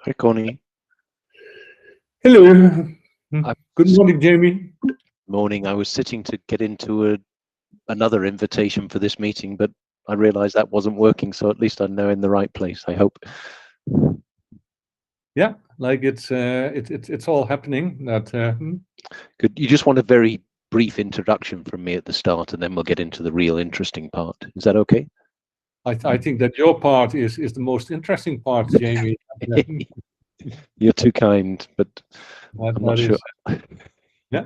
Hi, Connie. Hello. I Good morning, Jamie. Morning. I was sitting to get into another invitation for this meeting, but I realized that wasn't working, so at least I'm now in the right place, I hope. Yeah, like it's all happening. Good. You just want a very brief introduction from me at the start, and then we'll get into the real interesting part. Is that okay? I think that your part is the most interesting part, Jamie. You're too kind, but I'm not That sure. is, yeah,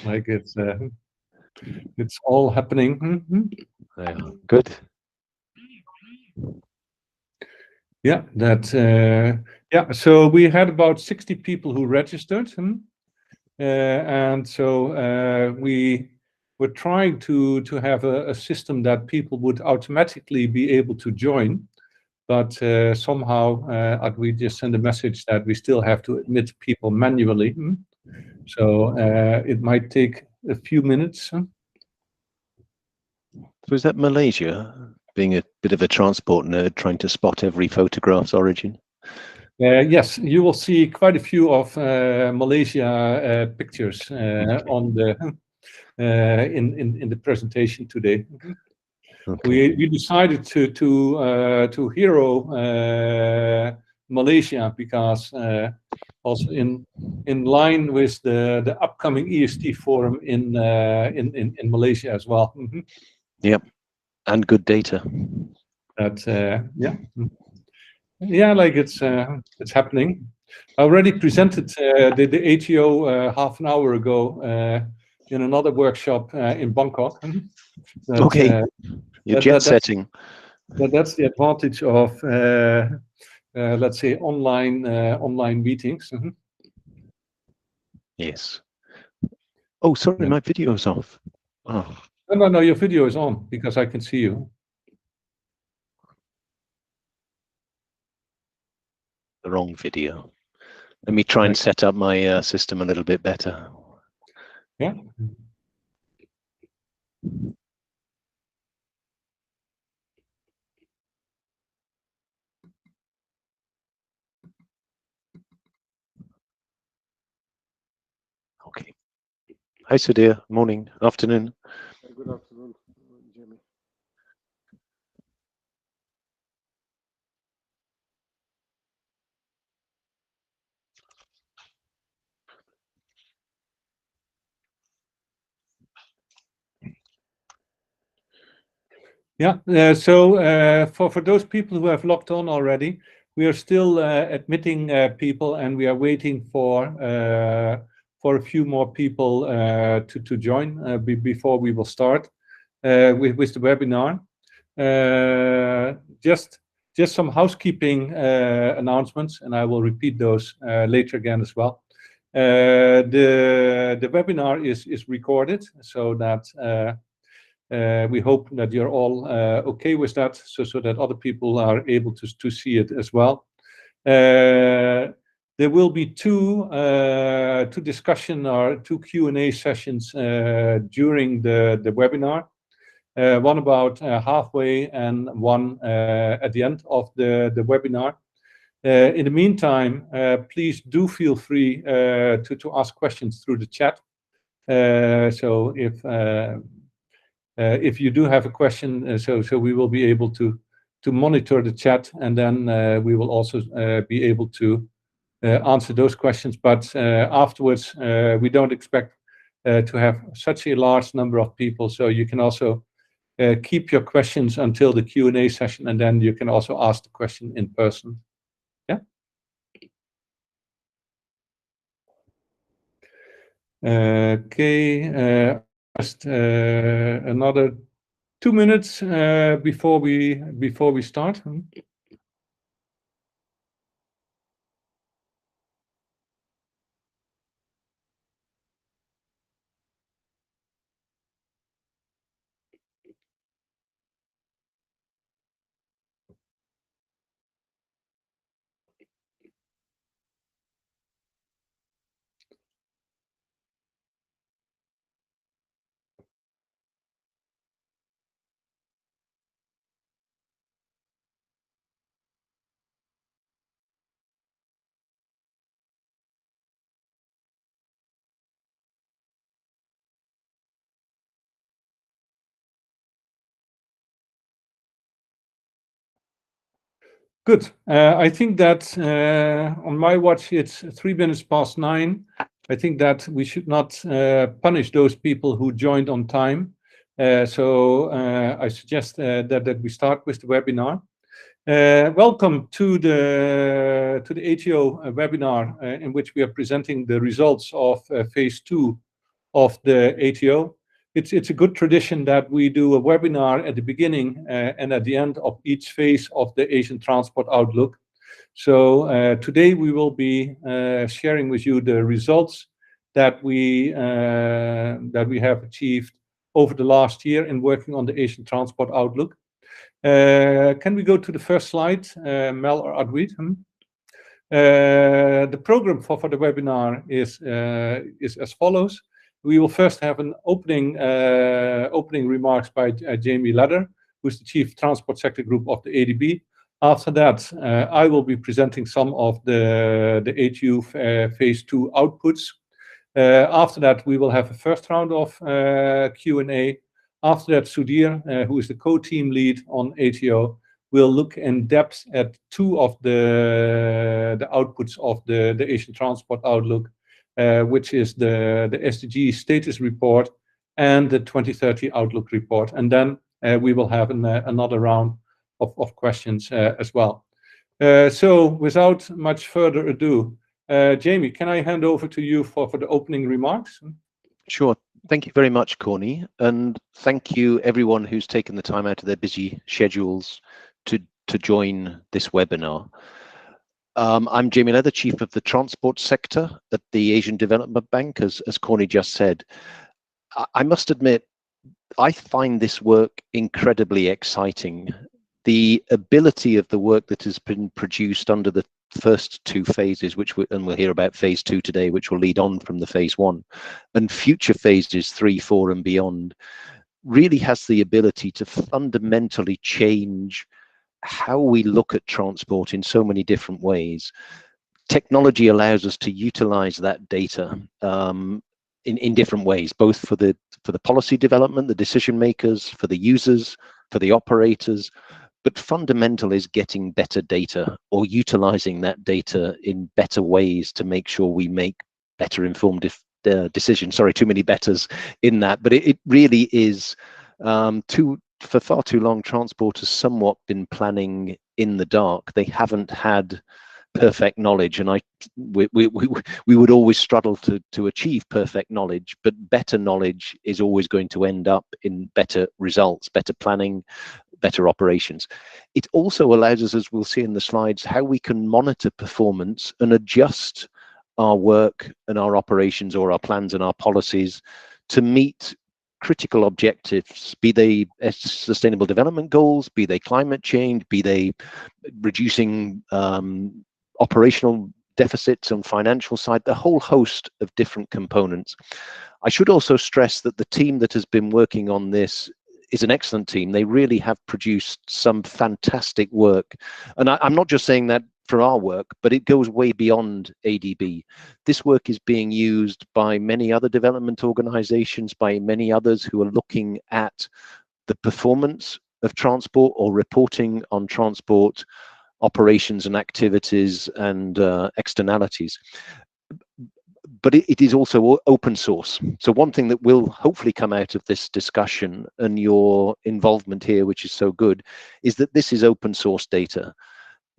like it's all happening. Yeah, good. Yeah, yeah. So we had about 60 people who registered, and so we were trying to have a system that people would automatically be able to join. But somehow we just send a message that we still have to admit people manually. So it might take a few minutes. So is that Malaysia being a bit of a transport nerd trying to spot every photograph's origin? Yes, you will see quite a few of Malaysia pictures on the in the presentation today. Okay. We decided to hero Malaysia because also in line with the upcoming EST forum in Malaysia as well. Yep. And good data. That yeah, like it's happening. I already presented the ATO half an hour ago in another workshop in Bangkok. Okay. You're jet setting. That's the advantage of let's say online meetings. Yes. Oh, sorry, Yeah. my video's off. Oh, No, your video is on because I can see you. the wrong video. Let me try and set up my system a little bit better. Yeah. Okay. Hi, Sudhir. Morning, afternoon. Good afternoon, Jamie. Yeah. So for those people who have logged on already, we are still admitting people, and we are waiting for a few more people to join before we will start with the webinar. Just some housekeeping announcements, and I will repeat those later again as well. The webinar is recorded, so that we hope that you're all okay with that, so that other people are able to see it as well. There will be two discussion or two Q&A sessions during the webinar. One about halfway and one at the end of the webinar. In the meantime, please do feel free to ask questions through the chat. So if you do have a question, so we will be able to monitor the chat, and then we will also be able to answer those questions. But afterwards, we don't expect to have such a large number of people, so you can also keep your questions until the Q&A session, and then you can also ask the question in person. Yeah. Okay. Just another 2 minutes before we start. Good. I think that on my watch, it's 3 minutes past 9. I think that we should not punish those people who joined on time. So I suggest that we start with the webinar. Welcome to the ATO webinar in which we are presenting the results of phase 2 of the ATO. It's a good tradition that we do a webinar at the beginning and at the end of each phase of the Asian Transport Outlook. So today we will be sharing with you the results that we have achieved over the last year in working on the Asian Transport Outlook. Can we go to the first slide, Mel or Adwit? The program for the webinar is as follows. We will first have an opening remarks by Jamie Ladder, who is the Chief Transport Sector Group of the ADB. After that, I will be presenting some of the ATU Phase 2 outputs. After that, we will have a first round of Q&A. After that, Sudhir, who is the co-team lead on ATO, will look in depth at 2 of the outputs of the Asian Transport Outlook, which is the SDG status report and the 2030 Outlook report. And then we will have another round of questions as well. So without much further ado, Jamie, can I hand over to you for the opening remarks? Sure. Thank you very much, Corny. And thank you everyone who's taken the time out of their busy schedules to join this webinar. I'm Jamie Leather, Chief of the Transport Sector at the Asian Development Bank, as Corny just said. I must admit, I find this work incredibly exciting. The ability of the work that has been produced under the first 2 phases, and we'll hear about phase 2 today, which will lead on from the phase 1, and future phases 3, 4, and beyond, really has the ability to fundamentally change how we look at transport in so many different ways. Technology allows us to utilize that data in different ways, both for the policy development, the decision makers, for the users, for the operators. But fundamental is getting better data or utilizing that data in better ways to make sure we make better informed decisions. Sorry, too many betters in that. But it really is for far too long, transport has somewhat been planning in the dark. They haven't had perfect knowledge, and we would always struggle to achieve perfect knowledge, but better knowledge is always going to end up in better results, better planning, better operations. It also allows us, as we'll see in the slides, how we can monitor performance and adjust our work and our operations or our plans and our policies to meet critical objectives, be they sustainable development goals, be they climate change, be they reducing operational deficits on financial side, the whole host of different components. I should also stress that the team that has been working on this is an excellent team. They really have produced some fantastic work. And I'm not just saying that for our work, but it goes way beyond ADB. This work is being used by many other development organizations, by many others who are looking at the performance of transport or reporting on transport operations and activities and externalities. But it is also open source. So one thing that will hopefully come out of this discussion and your involvement here, which is so good, is that this is open source data.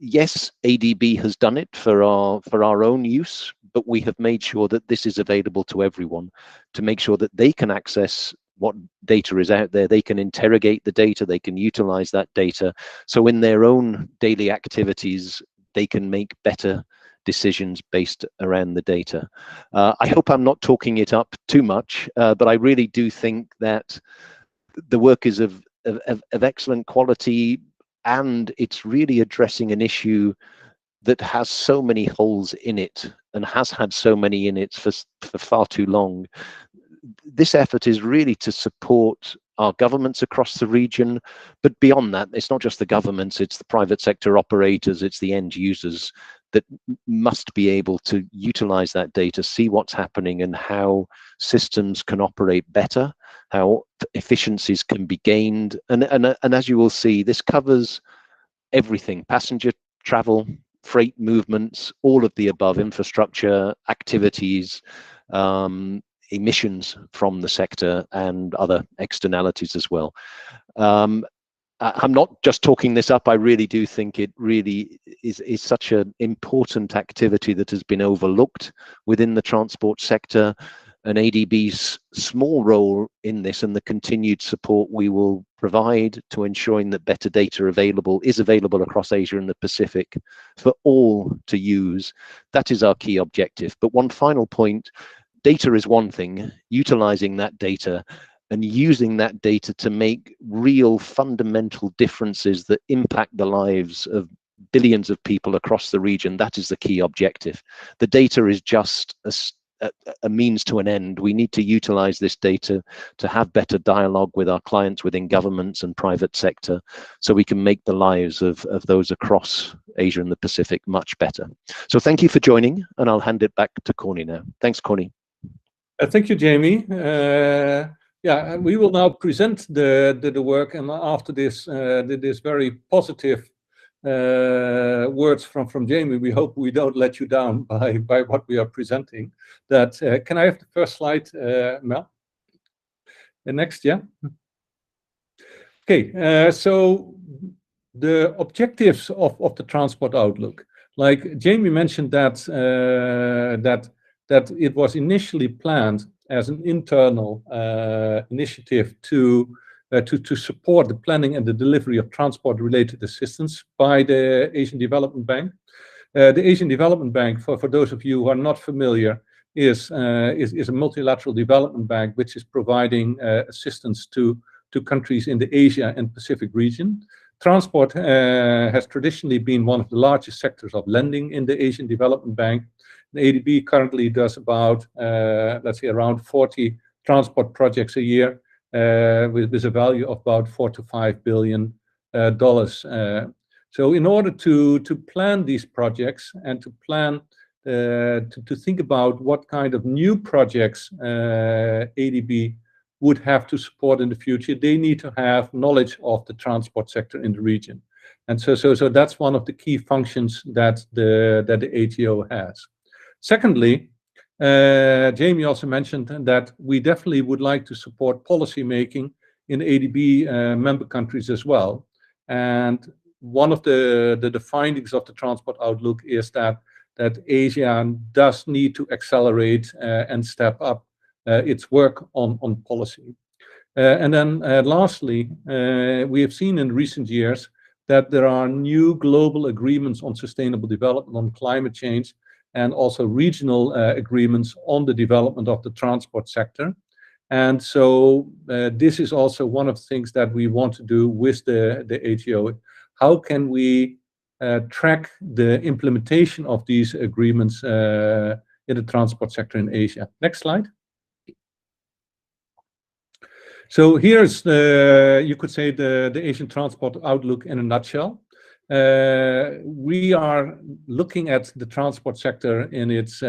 Yes, ADB has done it for our own use, but we have made sure that this is available to everyone to make sure that they can access what data is out there. They can interrogate the data, they can utilize that data. So in their own daily activities, they can make better decisions based around the data. I hope I'm not talking it up too much, but I really do think that the work is of excellent quality, and it's really addressing an issue that has so many holes in it and has had so many in it for far too long. This effort is really to support our governments across the region, but beyond that, it's not just the governments, it's the private sector operators, it's the end users that must be able to utilize that data, see what's happening and how systems can operate better, how efficiencies can be gained. And as you will see, this covers everything: passenger travel, freight movements, all of the above, infrastructure, activities, emissions from the sector, and other externalities as well. I'm not just talking this up. I really do think it really is such an important activity that has been overlooked within the transport sector, and ADB's small role in this and the continued support we will provide to ensuring that better data is available across Asia and the Pacific for all to use. That is our key objective. But one final point, data is one thing, utilizing that data and using that data to make real fundamental differences that impact the lives of billions of people across the region. That is the key objective. The data is just a means to an end. We need to utilize this data to have better dialogue with our clients within governments and private sector, so we can make the lives of those across Asia and the Pacific much better. So thank you for joining, and I'll hand it back to Corny now. Thanks, Corny. Thank you, Jamie. Yeah, we will now present the work, and after this this very positive words from Jamie, we hope we don't let you down by what we are presenting. That can I have the first slide, Mel? The next, yeah. Okay, so the objectives of the transport outlook, like Jamie mentioned, that that it was initially planned as an internal initiative to support the planning and the delivery of transport-related assistance by the Asian Development Bank. The Asian Development Bank, for those of you who are not familiar, is a multilateral development bank which is providing assistance to countries in the Asia and Pacific region. Transport has traditionally been one of the largest sectors of lending in the Asian Development Bank. The ADB currently does about, let's say, around 40 transport projects a year with a value of about $4 to $5 billion. So in order to plan these projects and to plan to think about what kind of new projects ADB would have to support in the future, they need to have knowledge of the transport sector in the region. And so that's one of the key functions that the ATO has. Secondly, Jamie also mentioned that we definitely would like to support policy making in ADB member countries as well. And one of the findings of the transport outlook is that Asia does need to accelerate and step up its work on policy. And then lastly, we have seen in recent years that there are new global agreements on sustainable development, on climate change, and also regional agreements on the development of the transport sector. And so this is also one of the things that we want to do with the ATO. How can we track the implementation of these agreements in the transport sector in Asia? Next slide. So here's you could say the Asian transport outlook in a nutshell. We are looking at the transport sector in its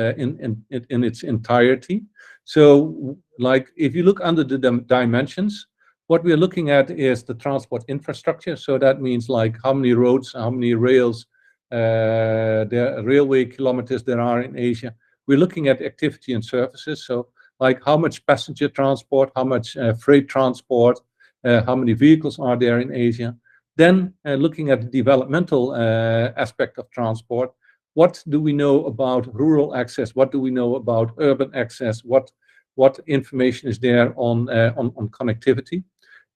entirety. So, like, if you look under the dimensions, what we are looking at is the transport infrastructure. So that means like how many roads, how many rails, railway kilometers there are in Asia. We're looking at activity and services. So like how much passenger transport, how much freight transport, how many vehicles are there in Asia. Then looking at the developmental aspect of transport, what do we know about rural access? What do we know about urban access? What information is there on connectivity?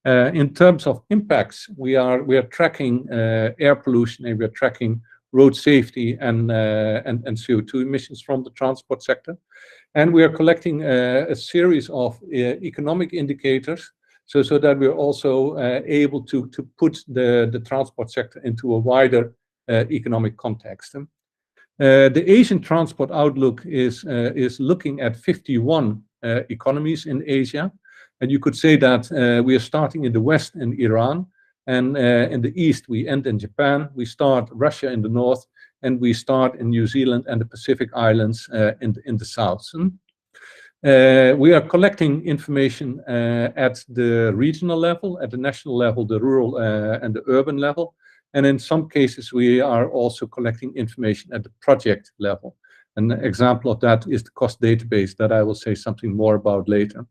In terms of impacts, we are tracking air pollution, and we are tracking road safety and CO2 emissions from the transport sector, and we are collecting a series of economic indicators, so that we're also able to put the transport sector into a wider economic context. The Asian transport outlook is looking at 51 economies in Asia, and you could say that we are starting in the West in Iran, and in the East we end in Japan, we start Russia in the North, and we start in New Zealand and the Pacific Islands in the South. We are collecting information at the regional level, at the national level, the rural and the urban level, And in some cases, we are also collecting information at the project level. An example of that is the cost database that I will say something more about later.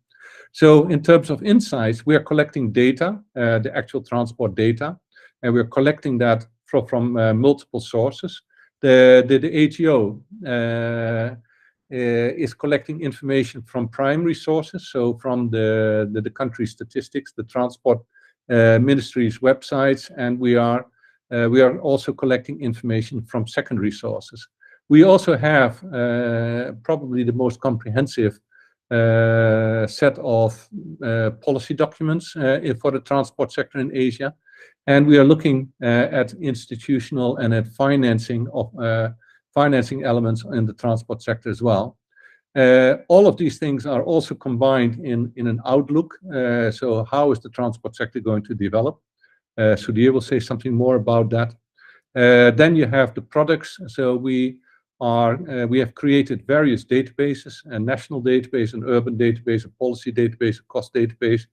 So in terms of insights, we are collecting data, the actual transport data, and we're collecting that from multiple sources. The ATO is collecting information from primary sources, so from the country statistics, the transport ministry's websites, and we are also collecting information from secondary sources. We also have probably the most comprehensive set of policy documents for the transport sector in Asia, and we are looking at institutional and at financing elements in the transport sector as well. All of these things are also combined in an outlook. So how is the transport sector going to develop? Sudhir will say something more about that. Then you have the products. So we have created various databases, a national database, an urban database, a policy database, a cost database.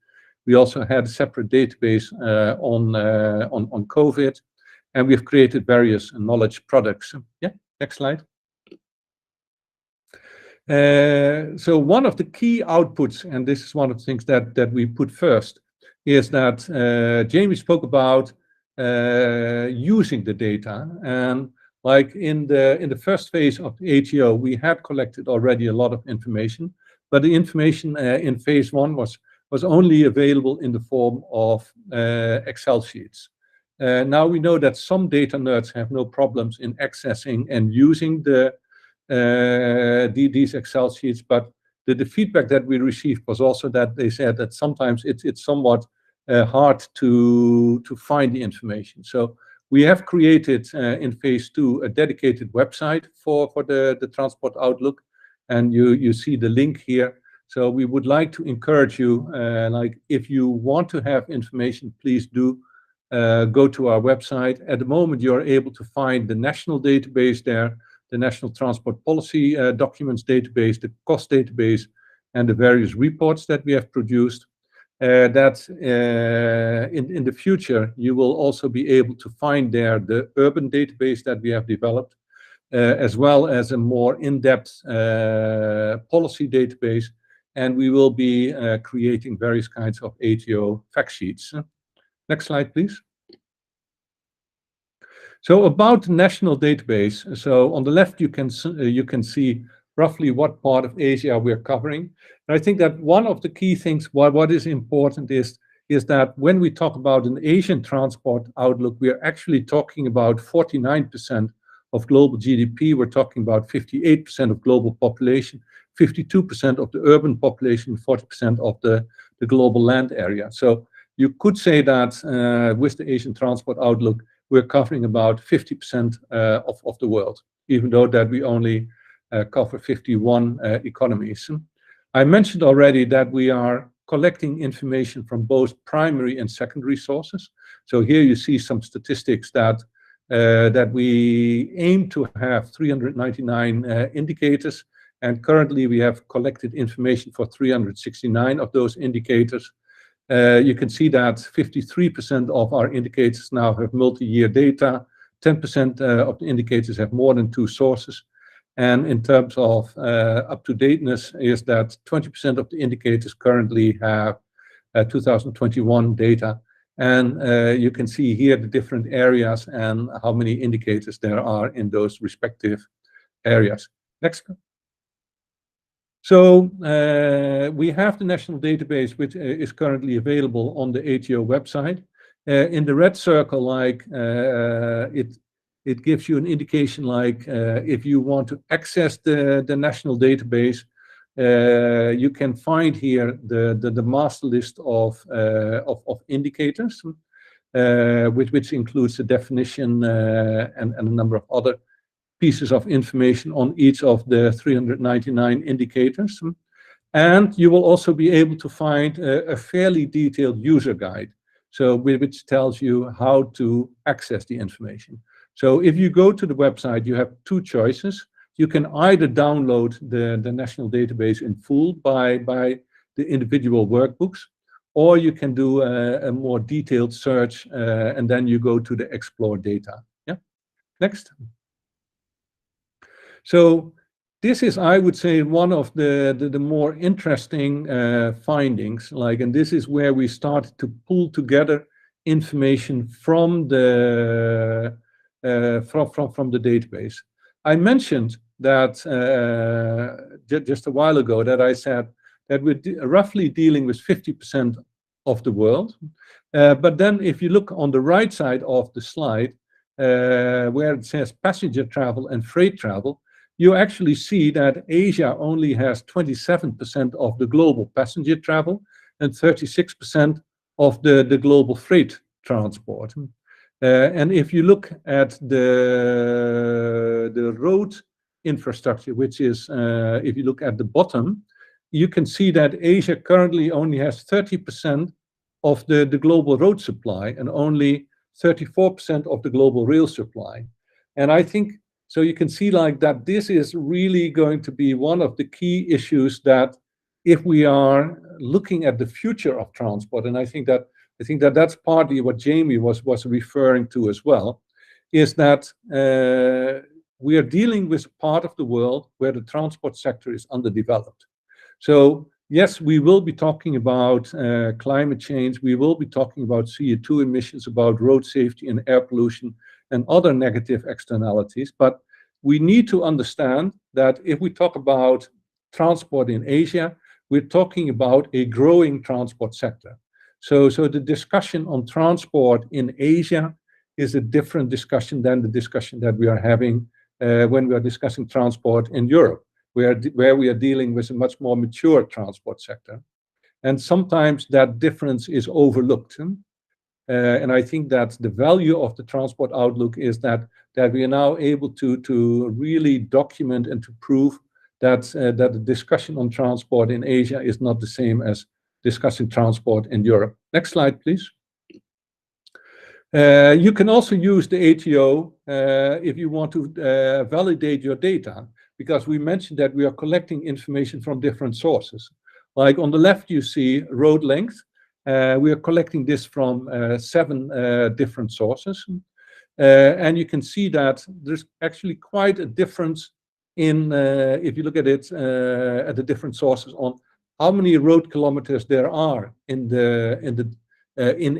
We also had a separate database on COVID, and we've created various knowledge products. Yeah, next slide. So one of the key outputs, and this is one of the things that we put first, is that Jamie spoke about using the data. And like in the first phase of the ATO, we had collected already a lot of information, but the information in phase one was only available in the form of Excel sheets. Now we know that some data nerds have no problems in accessing and using these Excel sheets, but the feedback that we received was also that they said that sometimes it's somewhat hard to find the information. So we have created in phase two a dedicated website for the Transport Outlook, and you see the link here. So we would like to encourage you, like if you want to have information, please do go to our website. At the moment, you're able to find the national database there, the National Transport Policy Documents database, the cost database, and the various reports that we have produced. That in the future, you will also be able to find there the urban database that we have developed, as well as a more in-depth policy database. And we will be creating various kinds of ATO fact sheets. Next slide, please. So about the national database, so on the left you can see roughly what part of Asia we're covering. And I think that one of the key things, what is important is that when we talk about an Asian transport outlook, we are actually talking about 49% of global GDP. We're talking about 58% of global population, 52% of the urban population, 40% of the global land area. So you could say that with the Asian transport outlook, we're covering about 50% of the world, even though that we only cover 51 economies. I mentioned already that we are collecting information from both primary and secondary sources. So here you see some statistics that we aim to have 399 indicators, and currently we have collected information for 369 of those indicators. You can see that 53% of our indicators now have multi-year data, 10% of the indicators have more than 2 sources. And in terms of up-to-dateness, is that 20% of the indicators currently have 2021 data. And you can see here the different areas and how many indicators there are in those respective areas. Next. So we have the national database, which is currently available on the ATO website. In the red circle, like it gives you an indication, like if you want to access the national database, you can find here the master list of indicators, which includes the definition and a number of other pieces of information on each of the 399 indicators. And you will also be able to find a fairly detailed user guide, so which tells you how to access the information. So if you go to the website, you have 2 choices. You can either download the national database in full by the individual workbooks, or you can do a more detailed search, and then you go to the explore data. Yeah. Next. So this is, I would say, one of the more interesting findings. And this is where we started to pull together information from the from the database. I mentioned that just a while ago, that I said that we're roughly dealing with 50% of the world. But then if you look on the right side of the slide, where it says passenger travel and freight travel, you actually see that Asia only has 27% of the global passenger travel and 36% of the global freight transport. And if you look at the road infrastructure, which is, if you look at the bottom, you can see that Asia currently only has 30% of the global road supply and only 34% of the global rail supply. And I think, so you can see that this is really going to be one of the key issues that if we are looking at the future of transport, and I think that that's partly what Jamie was referring to as well, is that we are dealing with a part of the world where the transport sector is underdeveloped. So yes, we will be talking about climate change, we will be talking about CO2 emissions, about road safety and air pollution and other negative externalities, but we need to understand that if we talk about transport in Asia, we're talking about a growing transport sector. So the discussion on transport in Asia is a different discussion than the discussion that we are having when we are discussing transport in Europe, where we are dealing with a much more mature transport sector. And sometimes that difference is overlooked. And I think that the value of the transport outlook is that we are now able to really document and to prove that the discussion on transport in Asia is not the same as discussing transport in Europe. Next slide, please. You can also use the ATO if you want to validate your data, because we mentioned that we are collecting information from different sources. Like on the left, you see road length. We are collecting this from 7 different sources. And you can see that there's actually quite a difference in, if you look at it, at the different sources on how many road kilometers there are in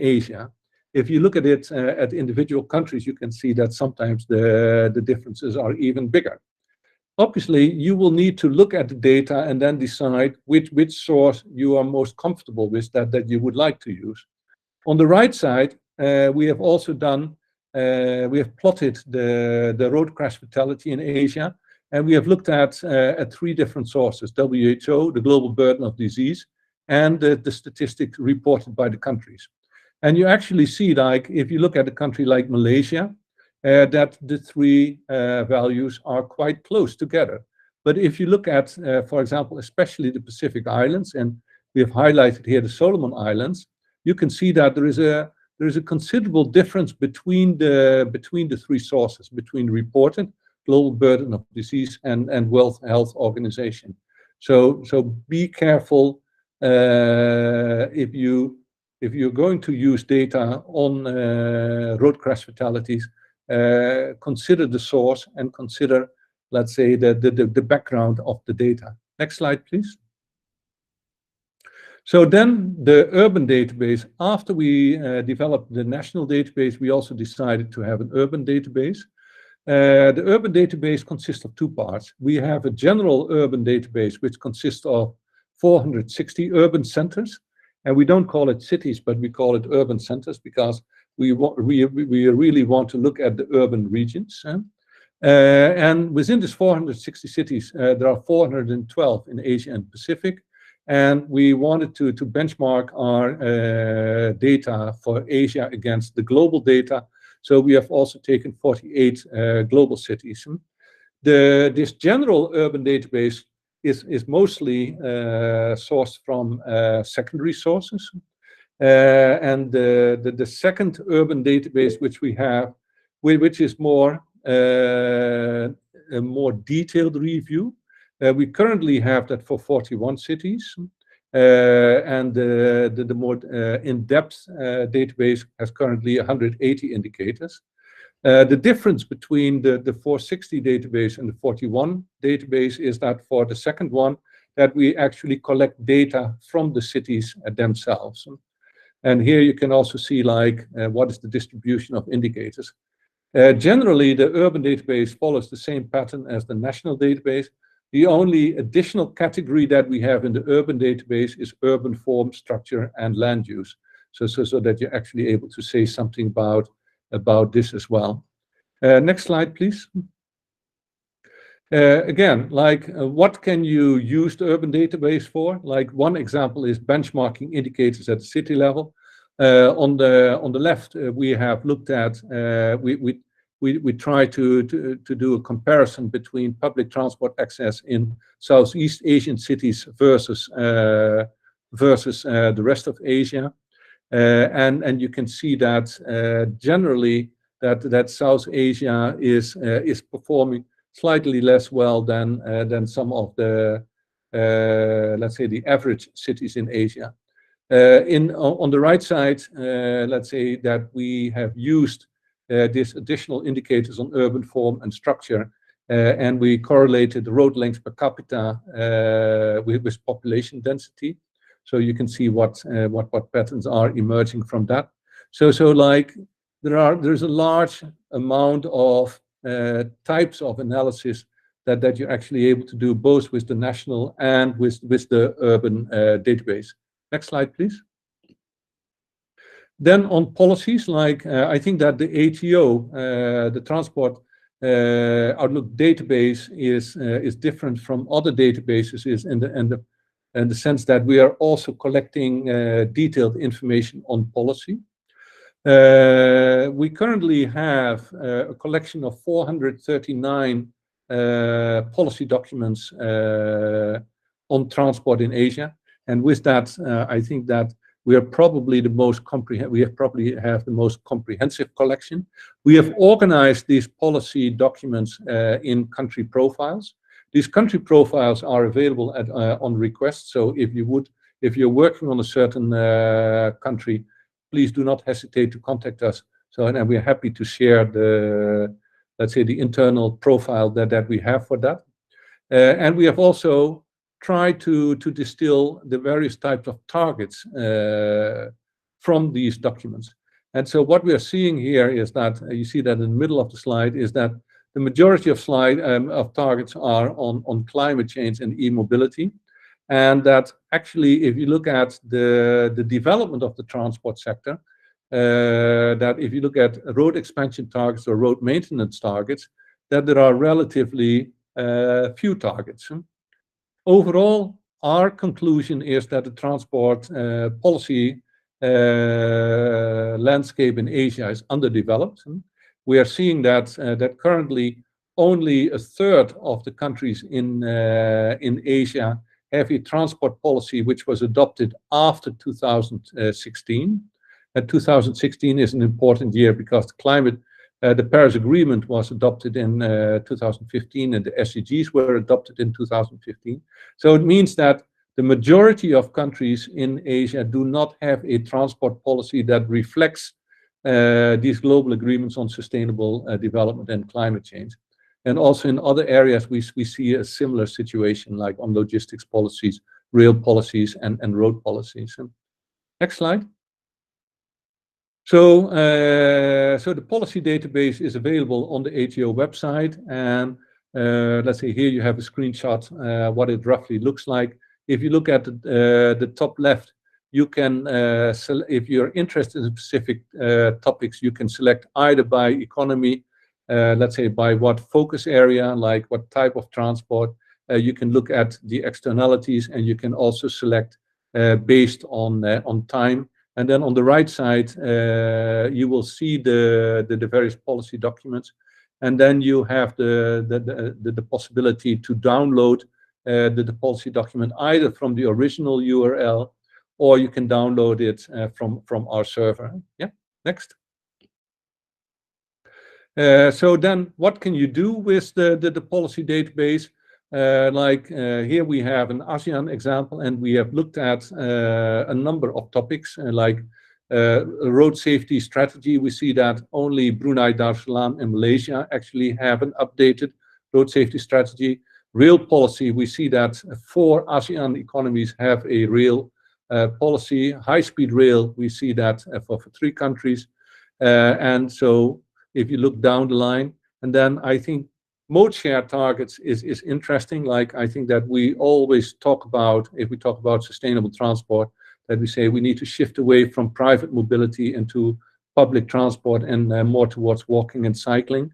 Asia. If you look at it at individual countries, you can see that sometimes the differences are even bigger. Obviously, you will need to look at the data and then decide which source you are most comfortable with that you would like to use. On the right side, we have also done, we have plotted the road crash fatality in Asia, and we have looked at 3 different sources: WHO, the global burden of disease, and the statistics reported by the countries. And you actually see, like, if you look at a country like Malaysia, that the 3 values are quite close together. But if you look at, for example, especially the Pacific Islands, and we have highlighted here the Solomon Islands, you can see that there is a considerable difference between the 3 sources, between reported global burden of disease and World Health Organization. So be careful if you're going to use data on road crash fatalities. Consider the source and consider, let's say, the background of the data. Next slide, please. So then the urban database, after we developed the national database, we also decided to have an urban database. The urban database consists of 2 parts. We have a general urban database, which consists of 460 urban centers. And we don't call it cities, but we call it urban centers, because we really want to look at the urban regions. And within this 460 cities, there are 412 in Asia and Pacific. And we wanted to benchmark our data for Asia against the global data. So we have also taken 48 global cities. This general urban database is mostly sourced from secondary sources. And the second urban database which we have, which is more a more detailed review, we currently have that for 41 cities. and the more in-depth database has currently 180 indicators. The difference between the 460 database and the 41 database is that for the second one, that we actually collect data from the cities themselves. And here you can also see like what is the distribution of indicators. Generally, the urban database follows the same pattern as the national database. The only additional category that we have in the urban database is urban form, structure, and land use. So that you're actually able to say something about this as well. Next slide, please. Again, like what can you use the urban database for? Like one example is benchmarking indicators at the city level. On the left, we have looked at we try to do a comparison between public transport access in Southeast Asian cities versus the rest of Asia, and you can see that generally that South Asia is performing slightly less well than some of the let's say the average cities in Asia. On the right side, let's say that we have used these additional indicators on urban form and structure, and we correlated the road length per capita with population density. So you can see what patterns are emerging from that. So like there's a large amount of types of analysis that you're actually able to do both with the national and with the urban database. Next slide, please. Then on policies, like I think that the ATO, the Transport Outlook database, is different from other databases in the sense that we are also collecting detailed information on policy. We currently have a collection of 439 policy documents on transport in Asia, and with that, I think that we are probably the most probably have the most comprehensive collection. We have organized these policy documents in country profiles. These country profiles are available on request. So if you're working on a certain country, please do not hesitate to contact us. So, and we're happy to share let's say, the internal profile that we have for that. And we have also tried to distill the various types of targets from these documents. And so what we are seeing here is that, you see that in the middle of the slide, is that the majority of targets are on climate change and e-mobility. And that actually, if you look at the development of the transport sector, that if you look at road expansion targets or road maintenance targets, that there are relatively few targets. Overall, our conclusion is that the transport policy landscape in Asia is underdeveloped. We are seeing that currently only a third of the countries in Asia have a transport policy which was adopted after 2016. And 2016 is an important year because the Paris Agreement was adopted in 2015 and the SDGs were adopted in 2015. So it means that the majority of countries in Asia do not have a transport policy that reflects these global agreements on sustainable development and climate change. And also in other areas, we see a similar situation, like on logistics policies, rail policies, and road policies. Next slide. So, so the policy database is available on the ATO website, and let's say here you have a screenshot what it roughly looks like. If you look at the top left, you can, if you're interested in specific topics, you can select either by economy, let's say by what focus area, like what type of transport. You can look at the externalities, and you can also select based on time. And then on the right side, you will see the various policy documents, and then you have the possibility to download the policy document either from the original URL, or you can download it from our server. Yeah, next. So then what can you do with the policy database? Here we have an ASEAN example, and we have looked at a number of topics like road safety strategy. We see that only Brunei Darussalam and Malaysia actually have an updated road safety strategy. Rail policy, we see that 4 ASEAN economies have a rail policy. High-speed rail, we see that for 3 countries. And so if you look down the line, and then I think mode share targets is interesting. Like, I think that we always talk about, if we talk about sustainable transport, that we say we need to shift away from private mobility into public transport and more towards walking and cycling.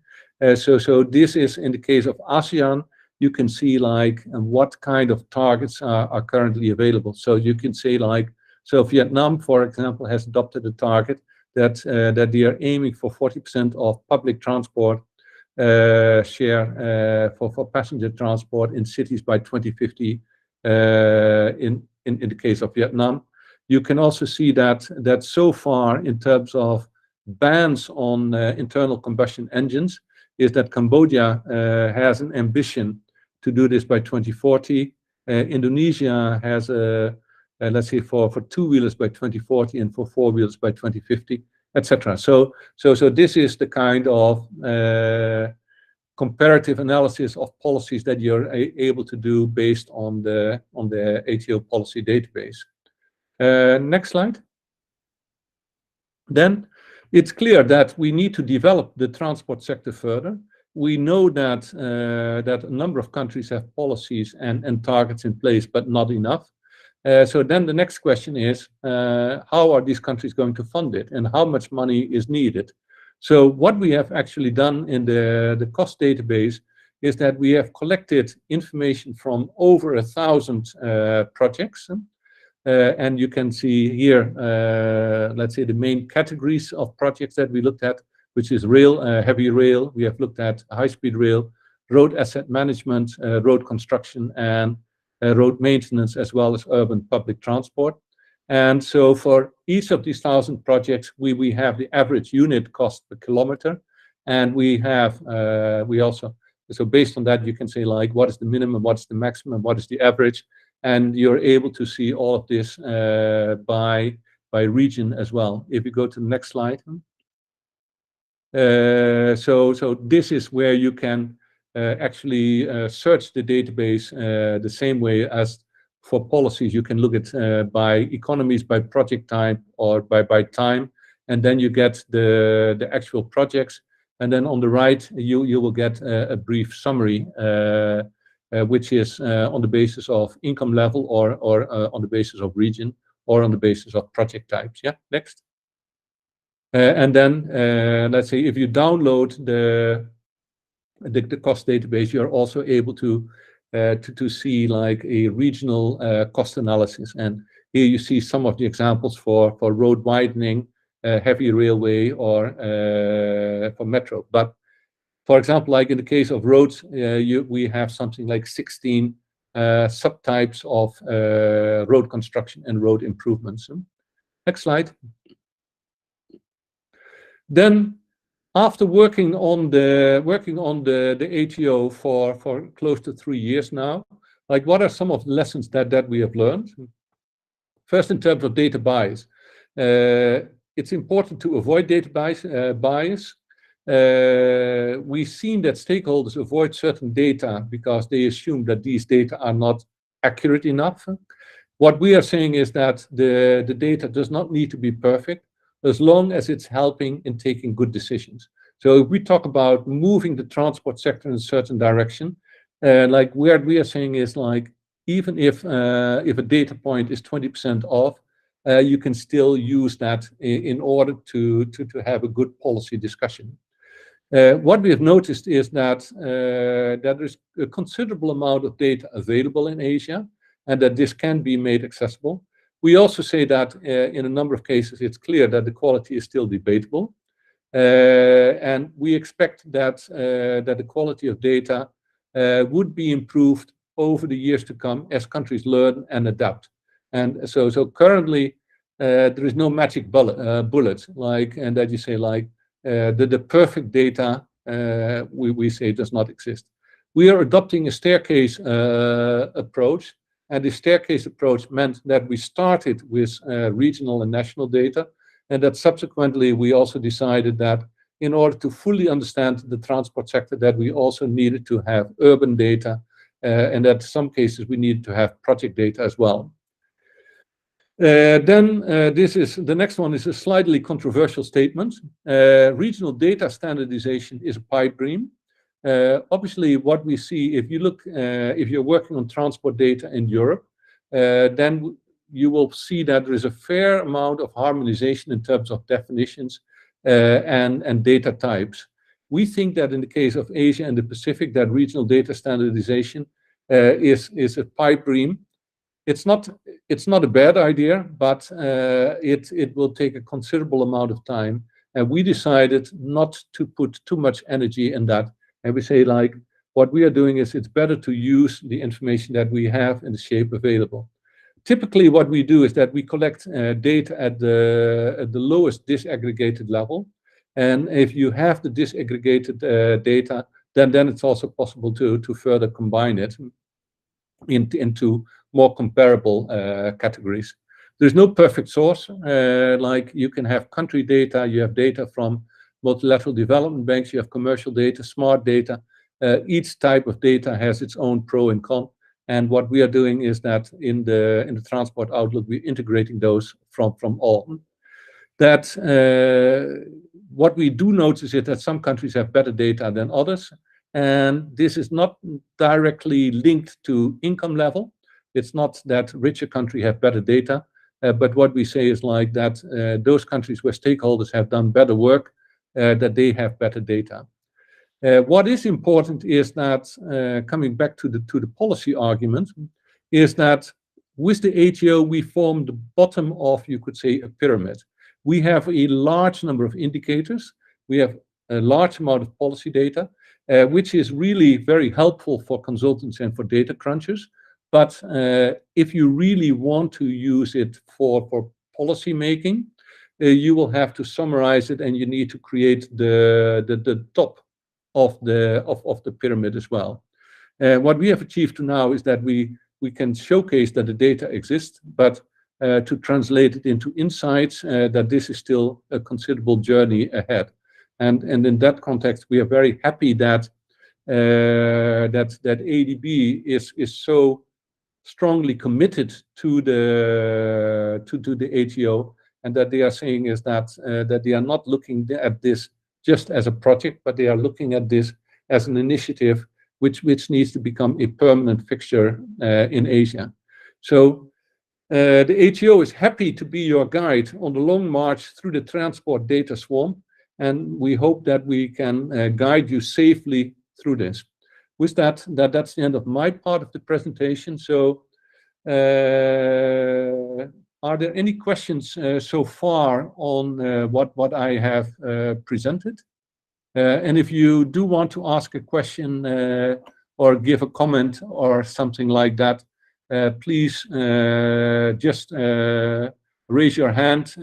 So this is in the case of ASEAN. You can see like what kind of targets are currently available. So you can say like, so Vietnam, for example, has adopted a target that they are aiming for 40% of public transport share for passenger transport in cities by 2050 in the case of Vietnam. You can also see that so far in terms of bans on internal combustion engines is that Cambodia has an ambition to do this by 2040. Indonesia has let's say for 2-wheelers by 2040 and for 4-wheelers by 2050, etc. So this is the kind of comparative analysis of policies that you're able to do based on the ATO policy database. Next slide. Then it's clear that we need to develop the transport sector further. We know that that a number of countries have policies and targets in place, but not enough. So then the next question is, how are these countries going to fund it, and how much money is needed? So what we have actually done in the cost database is that we have collected information from over 1,000 projects. And you can see here, let's say the main categories of projects that we looked at, which is rail, heavy rail. We have looked at high-speed rail, road asset management, road construction, and road maintenance, as well as urban public transport. And so for each of these 1,000 projects, we have the average unit cost per kilometer. And we have, so based on that, you can say like, what is the minimum, what's the maximum, what is the average? And you're able to see all of this by region as well. If you go to the next slide. So this is where you can actually search the database the same way as for policies. You can look at by economies, by project type, or by time, and then you get the actual projects. And then on the right, you will get a brief summary, which is on the basis of income level, or on the basis of region, or on the basis of project types. Yeah, next. And then let's say if you download the cost database, you're also able to see like a regional cost analysis. And here you see some of the examples for road widening, heavy railway, or for metro. But for example, like in the case of roads, we have something like 16 subtypes of road construction and road improvements. Next slide. Then, after working on the ATO for close to 3 years now, like what are some of the lessons that we have learned? First, in terms of data bias, it's important to avoid data bias. We've seen that stakeholders avoid certain data because they assume that these data are not accurate enough. What we are saying is that the data does not need to be perfect, as long as it's helping in taking good decisions. So if we talk about moving the transport sector in a certain direction, like what we are saying is like, even if a data point is 20% off, you can still use that in order to have a good policy discussion. What we have noticed is that there is a considerable amount of data available in Asia, and that this can be made accessible. We also say that in a number of cases, it's clear that the quality is still debatable. And we expect that the quality of data would be improved over the years to come as countries learn and adapt. And so currently, there is no magic bullet, like, and that you say like, the perfect data, we say does not exist. we are adopting a staircase approach. And the staircase approach meant that we started with regional and national data, and that subsequently we also decided that in order to fully understand the transport sector, that we also needed to have urban data, and that in some cases we needed to have project data as well. The next one is a slightly controversial statement. Regional data standardization is a pipe dream. Obviously, what we see, if you're working on transport data in Europe, then you will see that there is a fair amount of harmonization in terms of definitions and data types. We think that in the case of Asia and the Pacific, that regional data standardization is a pipe dream. It's not a bad idea, but it will take a considerable amount of time. And we decided not to put too much energy in that. And we say, like, what we are doing is it's better to use the information that we have in the shape available. Typically, what we do is that we collect data at the lowest disaggregated level. And if you have the disaggregated data, then it's also possible to further combine it into more comparable categories. There's no perfect source. Like you can have country data, you have data from multilateral development banks, you have commercial data, smart data. Each type of data has its own pro and con. And what we are doing is that in the transport outlook, we're integrating those from all. That what we do notice is that some countries have better data than others. And this is not directly linked to income level. It's not that richer countries have better data, but what we say is like that those countries where stakeholders have done better work, that they have better data. What is important is that, coming back to the policy argument, is that with the ATO, we form the bottom of, you could say, a pyramid. We have a large number of indicators. We have a large amount of policy data, which is really very helpful for consultants and for data crunchers. But if you really want to use it for policy making, you will have to summarize it, and you need to create the top of the pyramid as well. What we have achieved to now is that we can showcase that the data exists, but to translate it into insights, that this is still a considerable journey ahead. And in that context, we are very happy that that ADB is so strongly committed to the ATO, and that they are saying is that they are not looking at this just as a project, but they are looking at this as an initiative which needs to become a permanent fixture in Asia. So the ATO is happy to be your guide on the long march through the transport data swarm, and we hope that we can guide you safely through this. With that's the end of my part of the presentation. So are there any questions so far on what I have presented? And if you do want to ask a question or give a comment or something like that, please just raise your hand,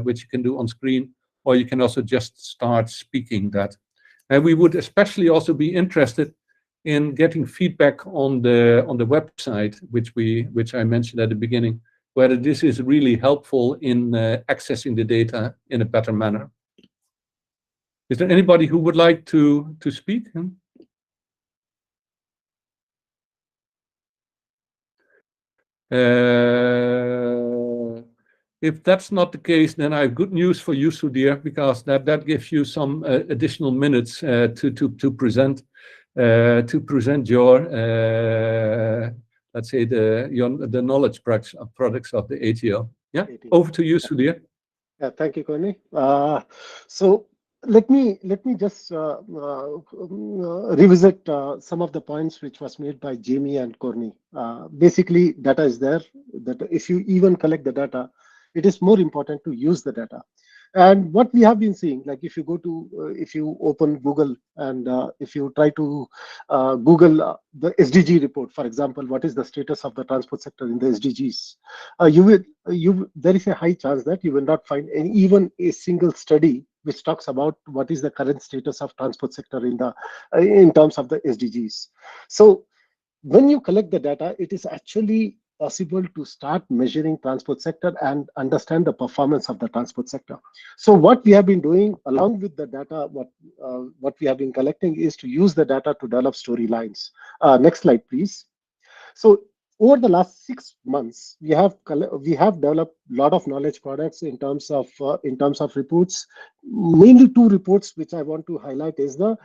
which you can do on screen, or you can also just start speaking that. And we would especially also be interested in getting feedback on the website, which I mentioned at the beginning, whether this is really helpful in accessing the data in a better manner. Is there anybody who would like to speak? If that's not the case, then I have good news for you, Sudhir, because that gives you some additional minutes to present your let's say the knowledge products of the ATO. Yeah, over to you, Sudhir. Yeah, thank you, Connie. So let me just revisit some of the points which was made by Jamie and Corny. Basically, data is there. That if you even collect the data, it is more important to use the data. And what we have been seeing, like if you go to, if you open Google and if you try to Google the SDG report, for example, what is the status of the transport sector in the SDGs, there is a high chance that you will not find even a single study which talks about what is the current status of transport sector in terms of the SDGs. So when you collect the data, it is actually possible to start measuring transport sector and understand the performance of the transport sector. So what we have been doing along with the data, what we have been collecting is to use the data to develop storylines. Next slide, please. So over the last 6 months, we have developed a lot of knowledge products in terms of reports. Mainly two reports which I want to highlight is the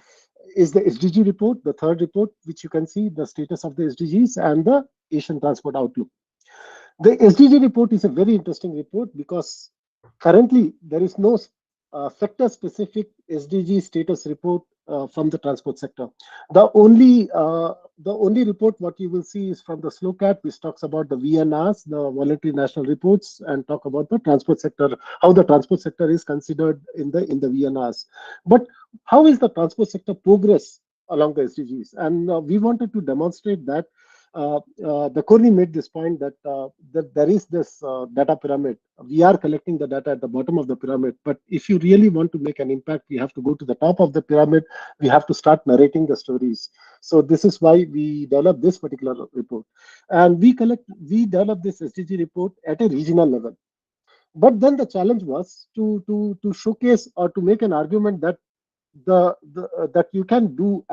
SDG report, the third report, which you can see the status of the SDGs, and the Asian Transport Outlook. The SDG report is a very interesting report because currently there is no sector-specific SDG status report from the transport sector. The only report what you will see is from the SLOCAT, which talks about the VNRs, the voluntary national reports, and talk about the transport sector, how the transport sector is considered in the VNRs. But how is the transport sector progress along the SDGs? And we wanted to demonstrate that the Corny made this point that there is this data pyramid. We are collecting the data at the bottom of the pyramid, but if you really want to make an impact, we have to go to the top of the pyramid. We have to start narrating the stories. So this is why we developed this particular report, and we developed this SDG report at a regional level. But then the challenge was to showcase or to make an argument that that you can do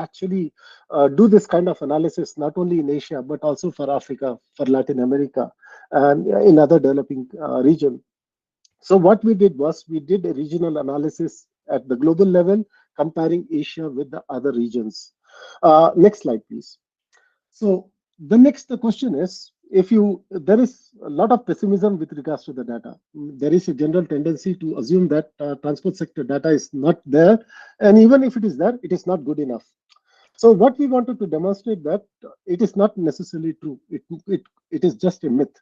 this kind of analysis not only in Asia but also for Africa, for Latin America, and in other developing region. So what we did was we did a regional analysis at the global level, comparing Asia with the other regions. Next slide, please. So the question is, if you there is a lot of pessimism with regards to the data. There is a general tendency to assume that transport sector data is not there, and even if it is there, it is not good enough. So what we wanted to demonstrate that it is not necessarily true. It is just a myth.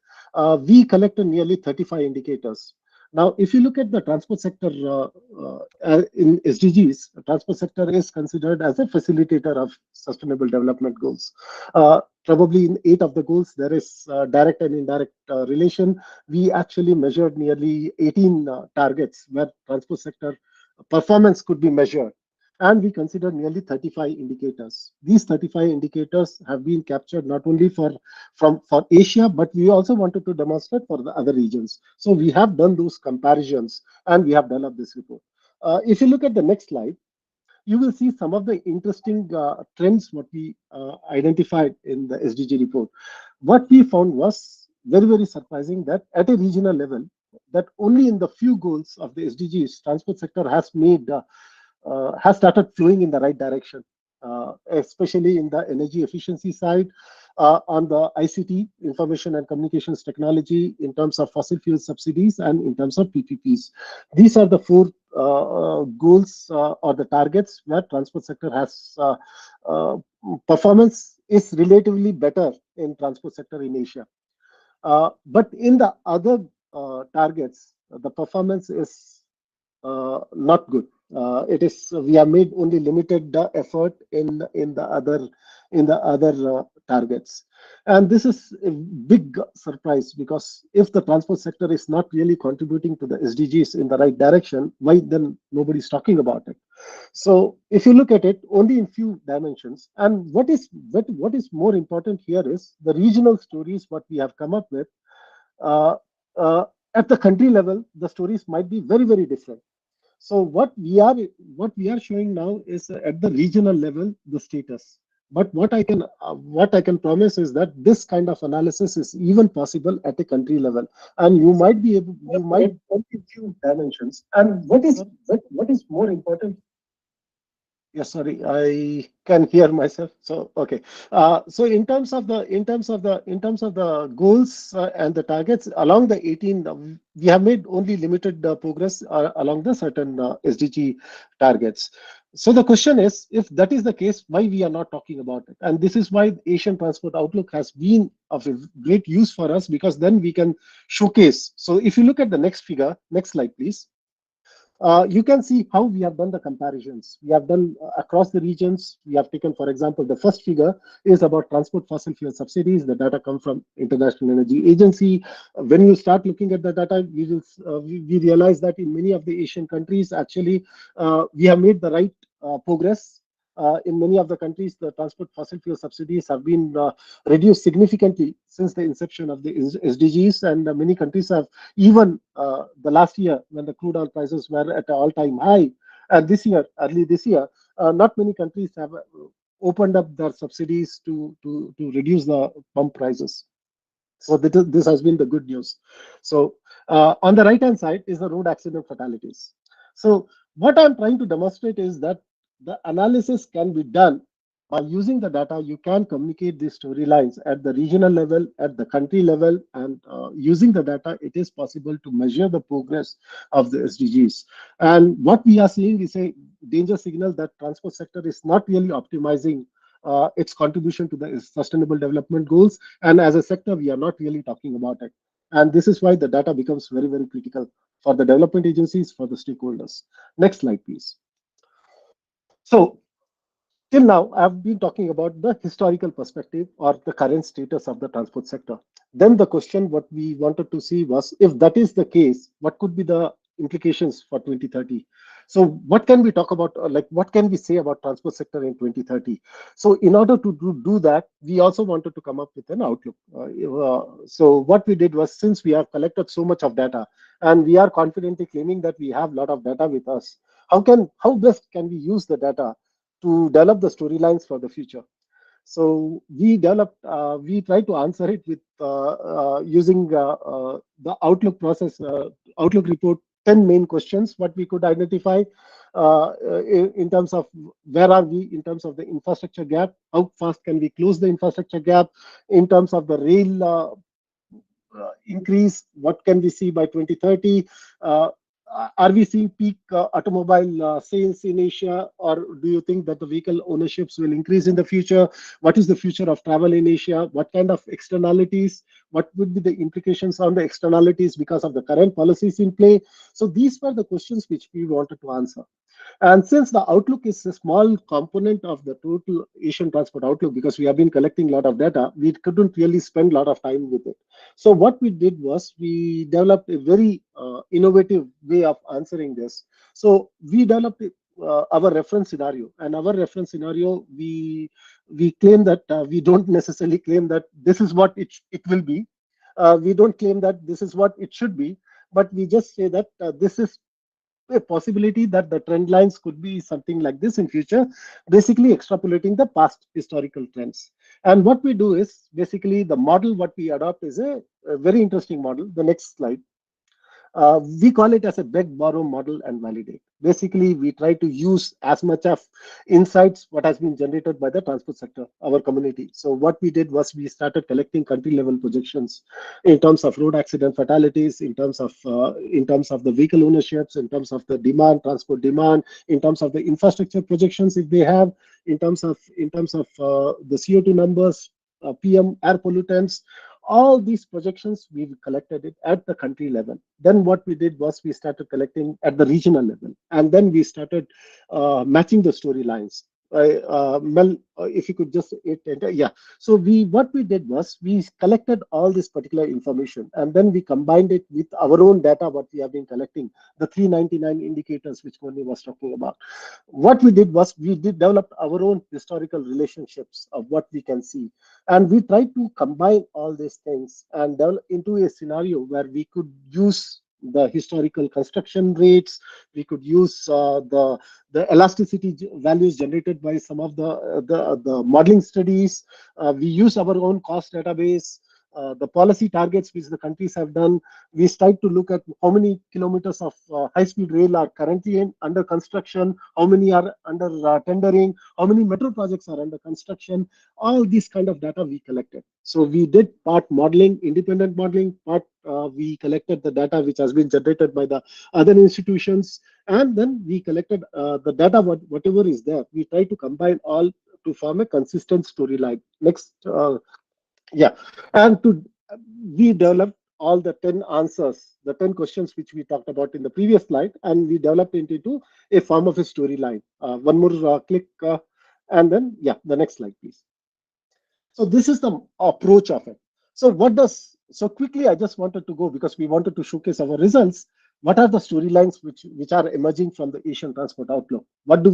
We collected nearly 35 indicators. Now, if you look at the transport sector in SDGs, the transport sector is considered as a facilitator of sustainable development goals. Probably in 8 of the goals, there is direct and indirect relation. We actually measured nearly 18 targets where transport sector performance could be measured, and we considered nearly 35 indicators. These 35 indicators have been captured not only for Asia, but we also wanted to demonstrate for the other regions. So we have done those comparisons, and we have developed this report. If you look at the next slide, you will see some of the interesting trends what we identified in the SDG report. What we found was very, very surprising that at a regional level, that only in the few goals of the SDGs, transport sector has started flowing in the right direction, especially in the energy efficiency side, on the ICT, information and communications technology, in terms of fossil fuel subsidies, and in terms of PPPs. These are the 4 goals or the targets where transport sector has performance is relatively better in transport sector in Asia. But in the other targets, the performance is not good. It is we have made only limited effort in the other targets, and this is a big surprise, because if the transport sector is not really contributing to the SDGs in the right direction, why then nobody's talking about it? So if you look at it only in few dimensions, and what is more important here is the regional stories what we have come up with. Uh, uh, at the country level, the stories might be very, very different. So what we are showing now is at the regional level the status. But what I can promise is that this kind of analysis is even possible at a country level, and you might get few dimensions. And what is more important? Yes, sorry, I can hear myself. So okay. So in terms of the goals and the targets along the 18, we have made only limited progress along the certain SDG targets. So the question is, if that is the case, why we are not talking about it? And this is why Asian Transport Outlook has been of a great use for us, because then we can showcase. So if you look at the next figure, next slide, please. You can see how we have done the comparisons. We have done across the regions. We have taken, for example, the first figure is about transport fossil fuel subsidies. The data come from International Energy Agency. When you start looking at the data, we realize that in many of the Asian countries, actually, we have made the right progress. In many of the countries, the transport fossil fuel subsidies have been reduced significantly since the inception of the SDGs, and many countries have even the last year when the crude oil prices were at an all-time high, and this year, early this year, not many countries have opened up their subsidies to reduce the pump prices. So this has been the good news. So on the right hand side is the road accident fatalities. So what I'm trying to demonstrate is that the analysis can be done by using the data. You can communicate these storylines at the regional level, at the country level, and using the data, it is possible to measure the progress of the SDGs. And what we are seeing is a danger signal that transport sector is not really optimizing its contribution to the sustainable development goals, and as a sector, we are not really talking about it. And this is why the data becomes very, very critical for the development agencies, for the stakeholders. Next slide, please. So, till now, I've been talking about the historical perspective or the current status of the transport sector. Then the question what we wanted to see was, if that is the case, what could be the implications for 2030? So what can we talk about, like what can we say about transport sector in 2030? So in order to do that, we also wanted to come up with an outlook. So what we did was, since we have collected so much of data and we are confidently claiming that we have a lot of data with us, how best can we use the data to develop the storylines for the future? So we try to answer it with using the Outlook process, Outlook report, 10 main questions, what we could identify in terms of where are we in terms of the infrastructure gap, how fast can we close the infrastructure gap, in terms of the rail increase, what can we see by 2030? Are we seeing peak automobile sales in Asia, or do you think that the vehicle ownerships will increase in the future? What is the future of travel in Asia? What kind of externalities? What would be the implications on the externalities because of the current policies in play? So these were the questions which we wanted to answer. And since the outlook is a small component of the total Asian transport outlook, because we have been collecting a lot of data, we couldn't really spend a lot of time with it. So what we did was we developed a very innovative way of answering this. So we developed our reference scenario, and our reference scenario, we claim that we don't necessarily claim that this is what it will be. We don't claim that this is what it should be, but we just say that this is a possibility that the trend lines could be something like this in future, basically extrapolating the past historical trends. And what we do is, basically the model what we adopt is a very interesting model. The next slide. We call it as a beg, borrow, model, and validate. Basically, we try to use as much of insights what has been generated by the transport sector, our community. So what we did was we started collecting country level projections in terms of road accident fatalities, in terms of the vehicle ownerships, in terms of the demand, transport demand, in terms of the infrastructure projections if they have, in terms of the CO2 numbers, PM air pollutants, all these projections we collected it at the country level. Then what we did was we started collecting at the regional level, and then we started matching the storylines. Mel, if you could just yeah. So what we did was we collected all this particular information, and then we combined it with our own data what we have been collecting, the 399 indicators which Moni was talking about. What we did was we did develop our own historical relationships of what we can see, and we tried to combine all these things and develop into a scenario where we could use the historical construction rates, we could use the elasticity values generated by some of the modeling studies. We use our own cost database, the policy targets which the countries have done. We tried to look at how many kilometers of high-speed rail are currently under construction, how many are under tendering, how many metro projects are under construction. All these kind of data we collected. So we did part modeling, independent modeling, part we collected the data which has been generated by the other institutions, and then we collected the data, whatever is there. We try to combine all to form a consistent storyline. Next, yeah, and to we developed all the 10 answers, the 10 questions which we talked about in the previous slide, and we developed it into a form of a storyline. One more click, and then, yeah, the next slide, please. So this is the approach of it. So so quickly, I just wanted to go because we wanted to showcase our results. What are the storylines which are emerging from the Asian transport outlook? What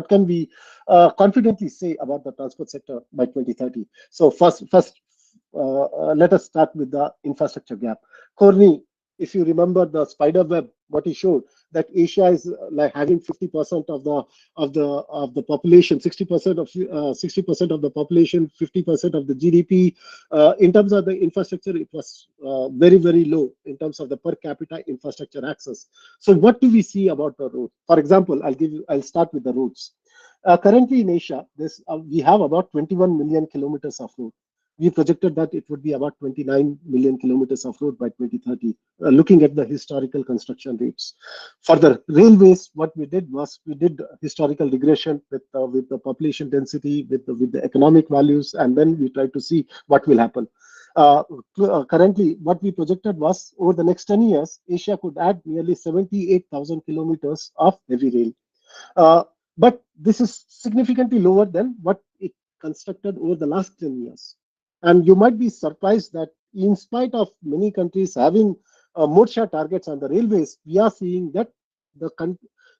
can we confidently say about the transport sector by 2030? So first, let us start with the infrastructure gap. Corny, if you remember the spider web, what he showed, that Asia is like having 50% of the population, 60% of the population, 50% of the GDP. In terms of the infrastructure, it was very low in terms of the per capita infrastructure access. So what do we see about the road? For example, I'll start with the roads. Currently in Asia, we have about 21 million kilometers of road. We projected that it would be about 29 million kilometers of road by 2030, looking at the historical construction rates. For the railways, what we did was we did historical regression with the population density, with the economic values, and then we tried to see what will happen. Currently, what we projected was over the next 10 years, Asia could add nearly 78,000 kilometers of heavy rail. Uh, but this is significantly lower than what it constructed over the last 10 years. And you might be surprised that in spite of many countries having Morsha targets on the railways, we are seeing that the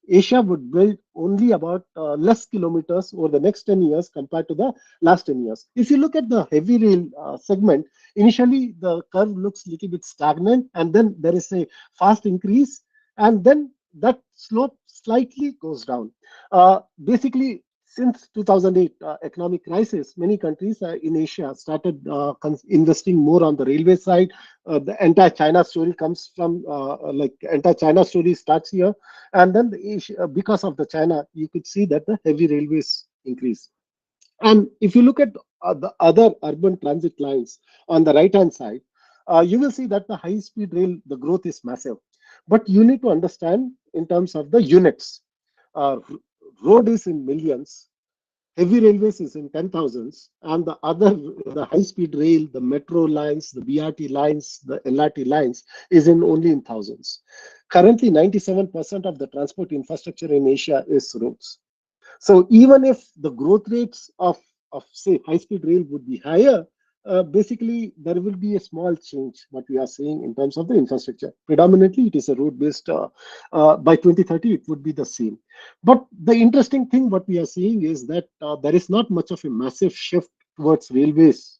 Asia would build only about less kilometers over the next 10 years compared to the last 10 years. If you look at the heavy rail segment, initially the curve looks a little bit stagnant, and then there is a fast increase, and then that slope slightly goes down. Basically, since 2008 economic crisis, many countries in Asia started investing more on the railway side. The entire China story comes from like entire China story starts here, and then because of the China, you could see that the heavy railways increase. And if you look at the other urban transit lines on the right hand side, you will see that the high speed rail, the growth is massive. But you need to understand in terms of the units. Road is in millions, heavy railways is in 10,000s, and the high speed rail, the metro lines, the BRT lines, the LRT lines is in only in thousands. Currently, 97% of the transport infrastructure in Asia is roads. So even if the growth rates of say high speed rail would be higher, basically there will be a small change what we are seeing in terms of the infrastructure. Predominantly, it is a road based. By 2030, it would be the same. But the interesting thing what we are seeing is that there is not much of a massive shift towards railways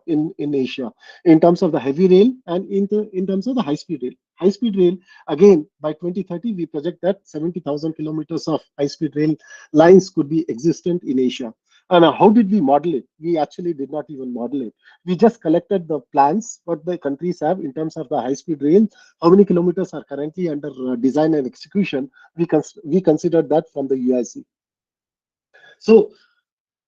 in Asia in terms of the heavy rail and in terms of the high speed rail. High speed rail, again, by 2030, we project that 70,000 kilometers of high speed rail lines could be existent in Asia. And how did we model it? We actually did not even model it. We just collected the plans what the countries have in terms of the high speed rail, how many kilometers are currently under design and execution. We considered that from the UIC. So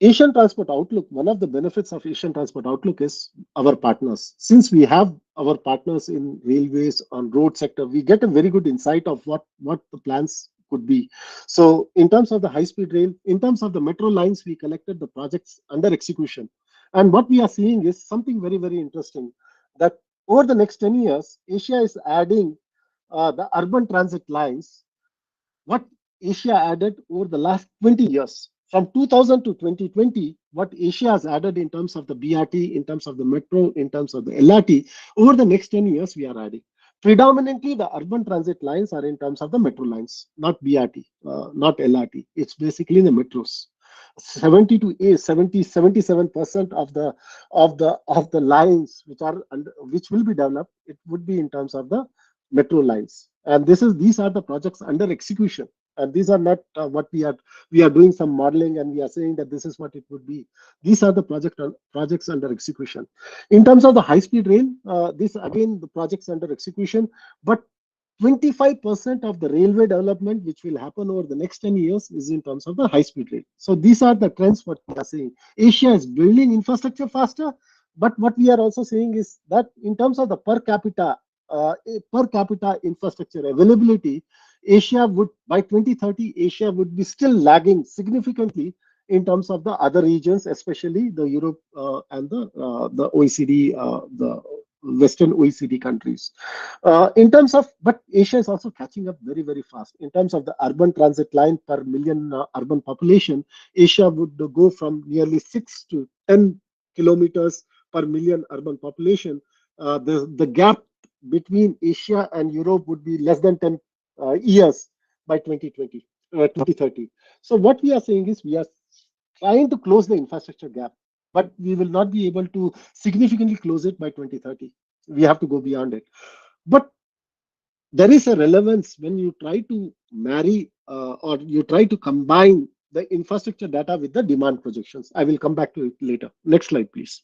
Asian Transport Outlook, one of the benefits of Asian Transport Outlook is our partners. Since we have our partners in railways, on road sector, we get a very good insight of what the plans could be. So in terms of the high speed rail, in terms of the metro lines, we collected the projects under execution. And what we are seeing is something very interesting, that over the next 10 years, Asia is adding the urban transit lines what Asia added over the last 20 years. From 2000 to 2020, what Asia has added in terms of the BRT, in terms of the metro, in terms of the LRT, over the next 10 years, we are adding. Predominantly, the urban transit lines are in terms of the metro lines, not BRT, not LRT. It's basically the metros. 70 to 77% of the lines which will be developed, it would be in terms of the metro lines. And these are the projects under execution. And these are not what we are doing some modeling and we are saying that this is what it would be. These are the projects under execution. In terms of the high speed rail, this again the projects under execution, but 25% of the railway development which will happen over the next 10 years is in terms of the high speed rail. So these are the trends what we are seeing. Asia is building infrastructure faster, but what we are also saying is that in terms of the per capita infrastructure availability, Asia would by 2030 Asia would be still lagging significantly in terms of the other regions, especially the Europe and the OECD, Western OECD countries. In terms of, but Asia is also catching up very, very fast. In terms of the urban transit line per million urban population, Asia would go from nearly 6 to 10 kilometers per million urban population. The gap between Asia and Europe would be less than 10 years by 2030. So what we are saying is we are trying to close the infrastructure gap, but we will not be able to significantly close it by 2030. We have to go beyond it. But there is a relevance when you try to marry or you try to combine the infrastructure data with the demand projections. I will come back to it later. Next slide, please.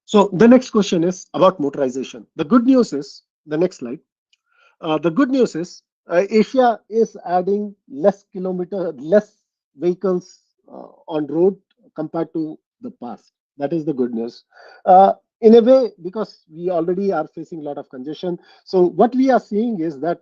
So the next question is about motorization. The good news is, the next slide. The good news is Asia is adding less vehicles on road compared to the past. That is the good news. In a way, because we already are facing a lot of congestion. So what we are seeing is that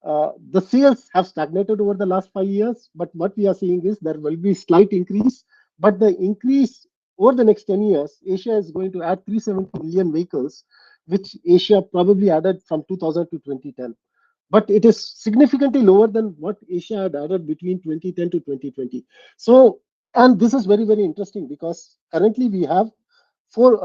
the sales have stagnated over the last 5 years, but what we are seeing is there will be slight increase, but the increase over the next 10 years, Asia is going to add 370 million vehicles, which Asia probably added from 2000 to 2010. But it is significantly lower than what Asia had added between 2010 to 2020. So, and this is very, very interesting because currently we have for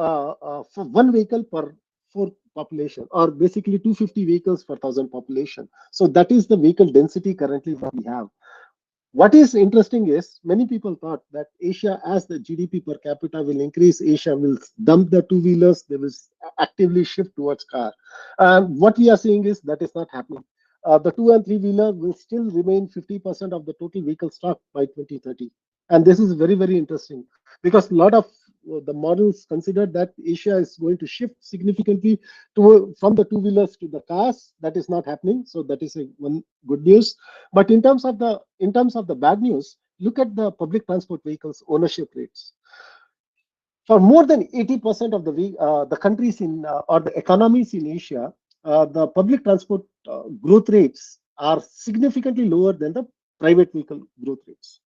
one vehicle per four population, or basically 250 vehicles per thousand population. So that is the vehicle density currently what we have. What is interesting is many people thought that Asia, as the GDP per capita will increase, Asia will dump the two-wheelers, they will actively shift towards car. What we are seeing is that is not happening. The two and three wheeler will still remain 50% of the total vehicle stock by 2030. And this is very, very interesting because a lot of the models consider that Asia is going to shift significantly from the two wheelers to the cars. That is not happening. So that is one good news. But in terms of the bad news, look at the public transport vehicles ownership rates. For more than 80% of the countries in or the economies in Asia, the public transport growth rates are significantly lower than the private vehicle growth rates.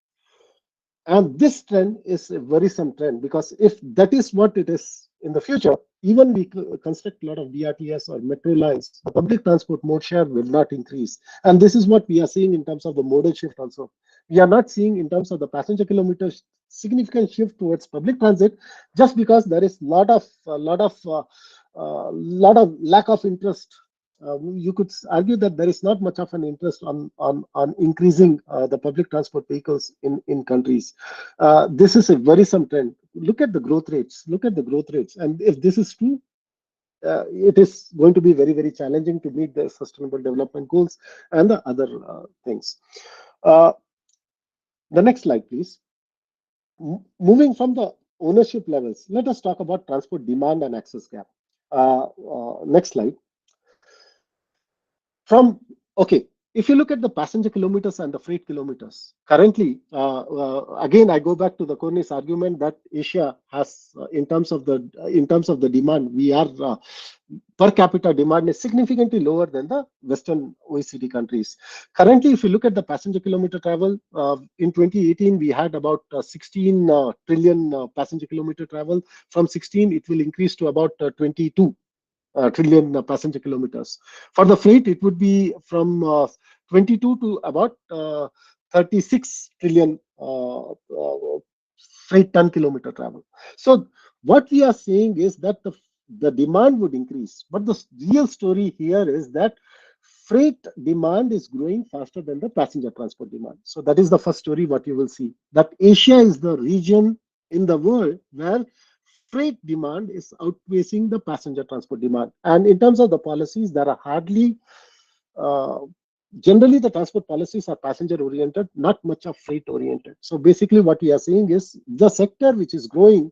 And this trend is a worrisome trend because if that is what it is in the future, even we construct a lot of BRTS or metro lines, the public transport mode share will not increase. And this is what we are seeing in terms of the modal shift also. We are not seeing in terms of the passenger kilometers significant shift towards public transit just because there is lot of lack of interest. You could argue that there is not much of an interest on increasing the public transport vehicles in countries. This is a worrisome trend. Look at the growth rates. Look at the growth rates. And if this is true, it is going to be very, very challenging to meet the sustainable development goals and the other things. The next slide, please. Moving from the ownership levels, let us talk about transport demand and access gap. Next slide. Okay, if you look at the passenger kilometers and the freight kilometers, currently, again, I go back to the Corney's argument that Asia has, in terms of the demand, we are per capita demand is significantly lower than the Western OECD countries. Currently, if you look at the passenger kilometer travel, in 2018, we had about 16 trillion passenger kilometer travel. From 16, it will increase to about 22 trillion passenger kilometers. For the freight, it would be from 22 to about 36 trillion freight ton kilometer travel. So what we are saying is that the demand would increase, but the real story here is that freight demand is growing faster than the passenger transport demand. So that is the first story what you will see, that Asia is the region in the world where freight demand is outpacing the passenger transport demand. And in terms of the policies, there are hardly, generally the transport policies are passenger oriented, not much of freight oriented. So basically what we are saying is the sector which is growing,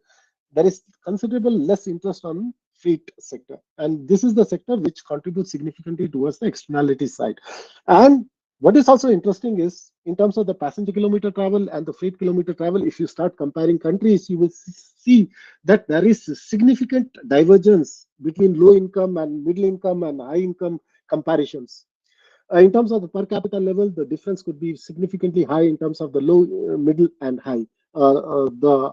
there is considerable less interest on freight sector. And this is the sector which contributes significantly towards the externality side. And what is also interesting is in terms of the passenger kilometer travel and the freight kilometer travel, if you start comparing countries, you will see that there is significant divergence between low income and middle income and high income comparisons. In terms of the per capita level, the difference could be significantly high in terms of the low, middle, and high. The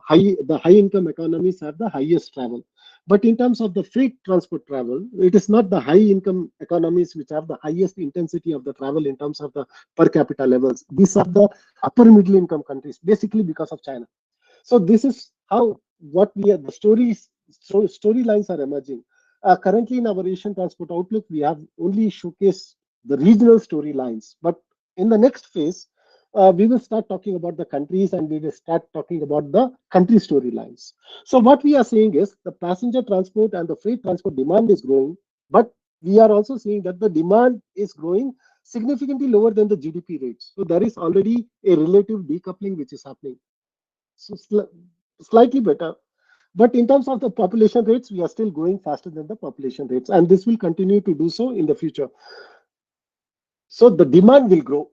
high income economies have the highest travel. But in terms of the freight transport travel, it is not the high income economies which have the highest intensity of the travel in terms of the per capita levels. These are the upper middle income countries, basically because of China. So this is how what we are, the storylines are emerging. Currently in our Asian Transport Outlook, we have only showcased the regional storylines. But in the next phase, we will start talking about the countries and we will start talking about the country storylines. So what we are saying is the passenger transport and the freight transport demand is growing, but we are also seeing that the demand is growing significantly lower than the GDP rates. So there is already a relative decoupling which is happening. So slightly better. But in terms of the population rates, we are still growing faster than the population rates, and this will continue to do so in the future. So the demand will grow.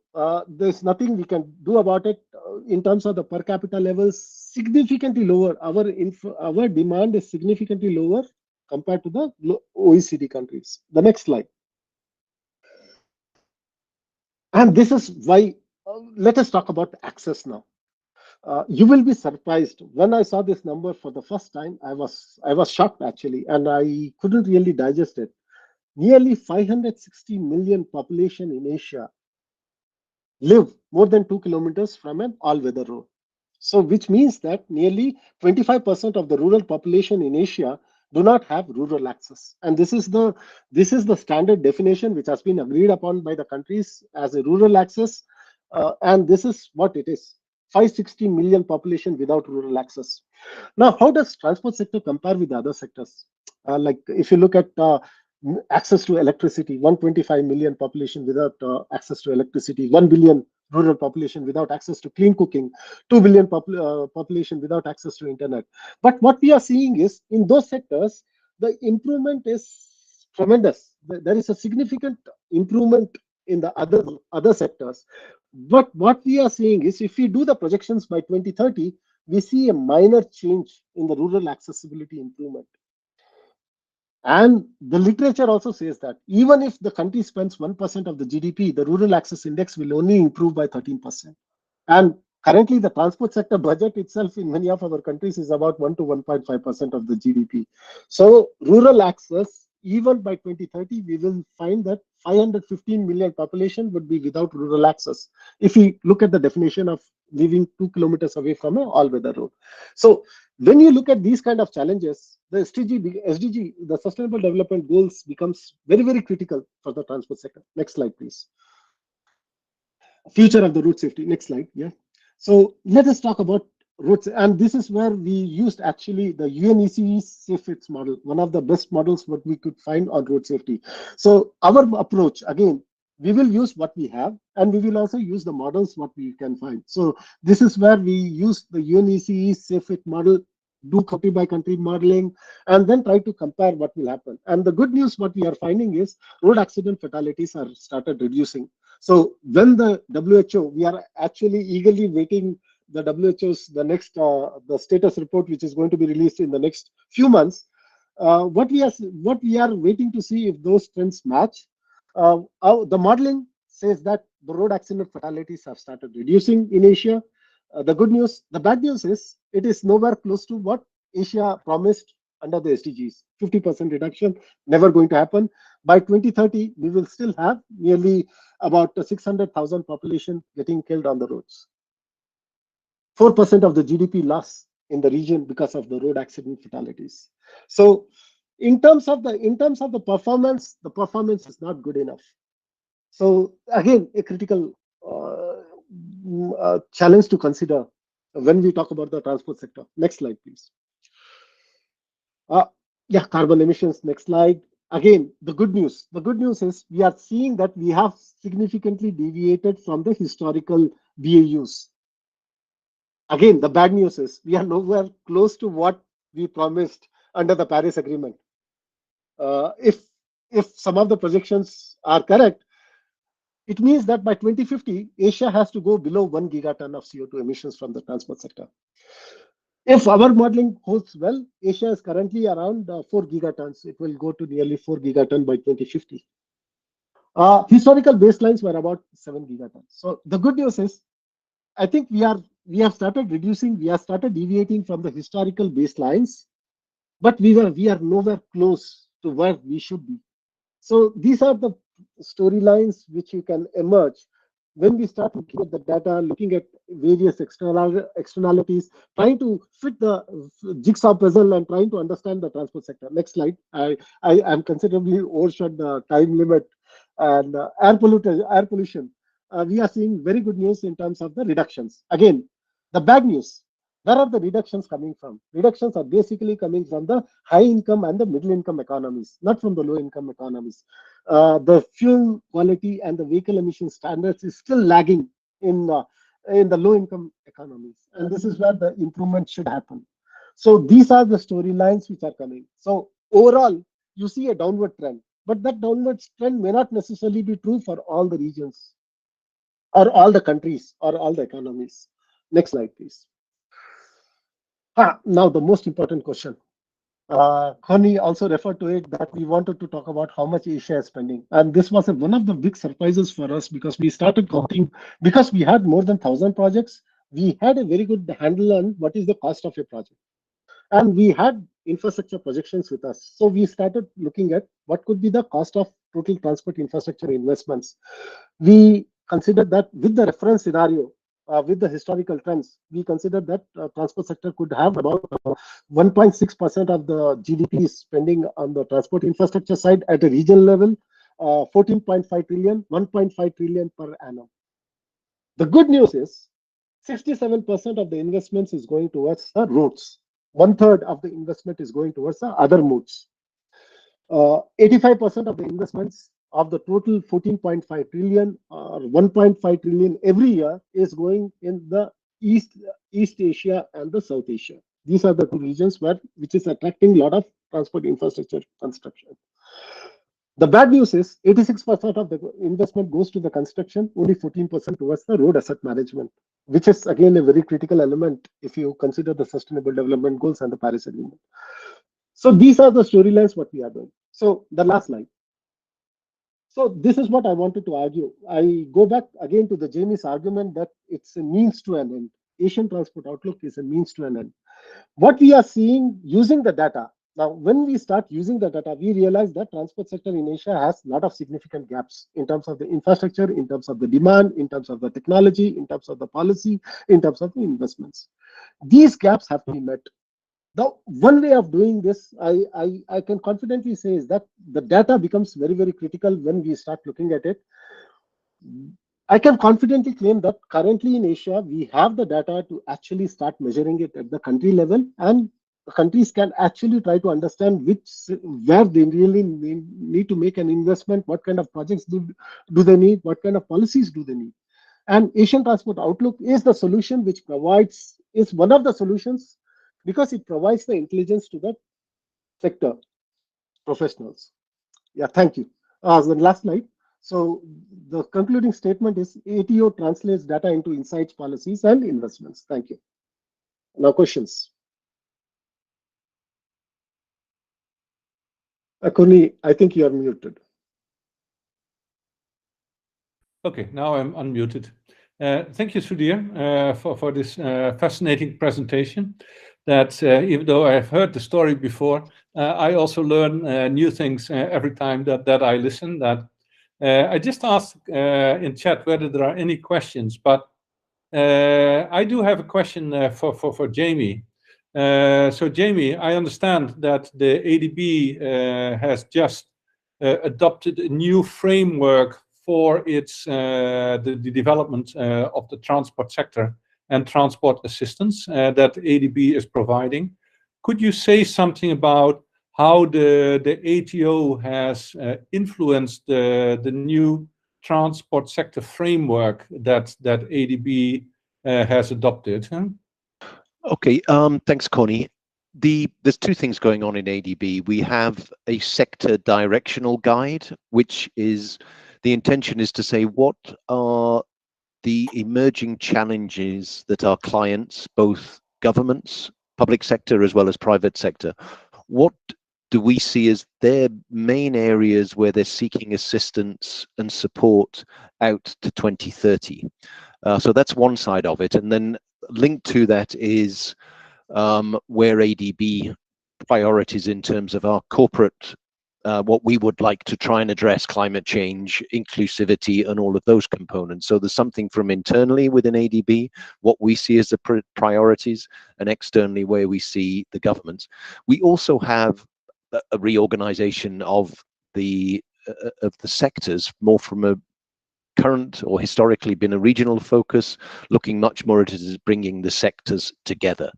There's nothing we can do about it. In terms of the per capita levels, significantly lower. Our demand is significantly lower compared to the OECD countries. The next slide. And this is why, let us talk about access now. You will be surprised. When I saw this number for the first time, I was shocked actually, and I couldn't really digest it. Nearly 560 million population in Asia live more than 2 kilometers from an all-weather road. So, which means that nearly 25% of the rural population in Asia do not have rural access, and this is the standard definition which has been agreed upon by the countries as a rural access, and this is what it is: 560 million population without rural access. Now, how does transport sector compare with the other sectors? Like if you look at access to electricity, 125 million population without access to electricity, 1 billion rural population without access to clean cooking, 2 billion population without access to internet. But what we are seeing is in those sectors, the improvement is tremendous. There is a significant improvement in the other sectors. But what we are seeing is if we do the projections by 2030, we see a minor change in the rural accessibility improvement. And the literature also says that even if the country spends 1% of the GDP, the rural access index will only improve by 13%. And currently, the transport sector budget itself in many of our countries is about 1 to 1.5% of the GDP. So, rural access, even by 2030, we will find that 515 million population would be without rural access. If we look at the definition of living 2 kilometers away from an all-weather road. So, when you look at these kind of challenges, the SDG, the Sustainable Development Goals, becomes very, very critical for the transport sector. Next slide, please. Future of the road safety. Next slide. Yeah. So let us talk about roads, and this is where we used actually the UNECE SafeFits model, one of the best models what we could find on road safety. So our approach, again, we will use what we have, and we will also use the models what we can find. So this is where we use the UNECE SafeFit model, do country by country modeling, and then try to compare what will happen. And the good news what we are finding is road accident fatalities are started reducing. So when the WHO, we are actually eagerly waiting the WHO's the next the status report, which is going to be released in the next few months. What we are waiting to see if those trends match. The modeling says that the road accident fatalities have started reducing in Asia. The bad news is it is nowhere close to what Asia promised under the SDGs. 50% reduction, never going to happen. By 2030, we will still have nearly about 600,000 population getting killed on the roads. 4% of the GDP loss in the region because of the road accident fatalities. So, in terms of the performance is not good enough. So again, a critical challenge to consider when we talk about the transport sector. Next slide, please. Yeah, carbon emissions. Next slide. Again, the good news. The good news is we are seeing that we have significantly deviated from the historical BAUs. Again, the bad news is we are nowhere close to what we promised under the Paris Agreement. If some of the projections are correct, it means that by 2050, Asia has to go below 1 gigaton of CO2 emissions from the transport sector. If our modeling holds well, Asia is currently around 4 gigatons. It will go to nearly 4 gigaton by 2050. Historical baselines were about 7 gigatons. So the good news is, I think we have started reducing, we have started deviating from the historical baselines, but we are nowhere close to where we should be. So these are the storylines which you can emerge when we start looking at the data, looking at various externalities, trying to fit the jigsaw puzzle and trying to understand the transport sector. Next slide. I am considerably overshot the time limit. And air pollution. We are seeing very good news in terms of the reductions. Again, the bad news. Where are the reductions coming from? Reductions are basically coming from the high income and the middle income economies, not from the low income economies. The fuel quality and the vehicle emission standards is still lagging in the low income economies, and this is where the improvement should happen. So these are the storylines which are coming. So overall, you see a downward trend, but that downward trend may not necessarily be true for all the regions or all the countries or all the economies. Next slide, please. Now the most important question. Connie also referred to it that we wanted to talk about how much Asia is spending. And this was one of the big surprises for us because we started counting, because we had more than 1,000 projects, we had a very good handle on what is the cost of a project. And we had infrastructure projections with us. So we started looking at what could be the cost of total transport infrastructure investments. We considered that with the reference scenario, with the historical trends, we considered that transport sector could have about 1.6% of the GDP spending on the transport infrastructure side at a regional level, 14.5 trillion, 1.5 trillion per annum. The good news is 67% of the investments is going towards the roads. One third of the investment is going towards the other modes. 85% of the investments of the total 14.5 trillion or 1.5 trillion every year is going in the East Asia and the South Asia. These are the two regions which is attracting a lot of transport infrastructure construction. The bad news is 86% of the investment goes to the construction, only 14% towards the road asset management, which is again a very critical element if you consider the Sustainable Development Goals and the Paris Agreement. So these are the storylines what we are doing. So the last slide. So this is what I wanted to argue. I go back again to the Jamie's argument that it's a means to an end. Asian Transport Outlook is a means to an end. What we are seeing using the data, now when we start using the data, we realize that transport sector in Asia has a lot of significant gaps in terms of the infrastructure, in terms of the demand, in terms of the technology, in terms of the policy, in terms of the investments. These gaps have to be met. Now, one way of doing this, I can confidently say is that the data becomes very, very critical when we start looking at it. I can confidently claim that currently in Asia, we have the data to actually start measuring it at the country level, and countries can actually try to understand where they really need to make an investment, what kind of projects do they need, what kind of policies do they need. And Asian Transport Outlook is the solution which is one of the solutions because it provides the intelligence to the sector professionals. Yeah, thank you. The last slide. So the concluding statement is ATO translates data into insights, policies, and investments. Thank you. Now questions. Akuni, I think you are muted. Okay, now I'm unmuted. Thank you, Sudhir, for this fascinating presentation. That even though I've heard the story before, I also learn new things every time that I listen. That I just asked in chat whether there are any questions, but I do have a question for Jamie. So Jamie, I understand that the ADB has just adopted a new framework for its the development of the transport sector and transport assistance that ADB is providing. Could you say something about how the ATO has influenced the new transport sector framework that ADB has adopted? Okay, thanks, Connie. There's two things going on in ADB. We have a sector directional guide, which is the intention is to say what are the emerging challenges that our clients, both governments, public sector, as well as private sector, what do we see as their main areas where they're seeking assistance and support out to 2030? So that's one side of it. And then linked to that is where ADB priorities in terms of our corporate, what we would like to try and address: climate change, inclusivity, and all of those components. So there's something from internally within ADB, what we see as the priorities, and externally where we see the governments. We also have a reorganization of the sectors, more from a current or historically been a regional focus, looking much more at it as bringing the sectors together.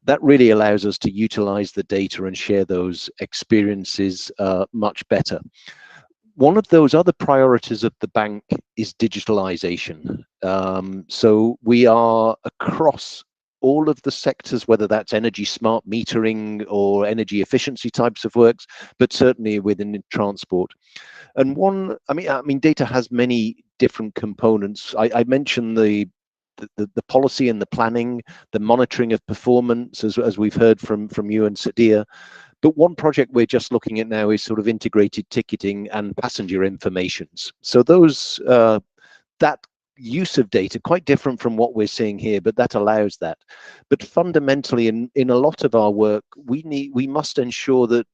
That really allows us to utilize the data and share those experiences much better. One of those other priorities of the bank is digitalization. So we are across all of the sectors, whether that's energy smart metering or energy efficiency types of works, but certainly within transport. And I mean, data has many different components. I mentioned the policy and the planning, the monitoring of performance, as we've heard from you and Sadia. But one project we're just looking at now is sort of integrated ticketing and passenger informations. So those that use of data, quite different from what we're seeing here, but that allows that. But fundamentally, in a lot of our work, we must ensure that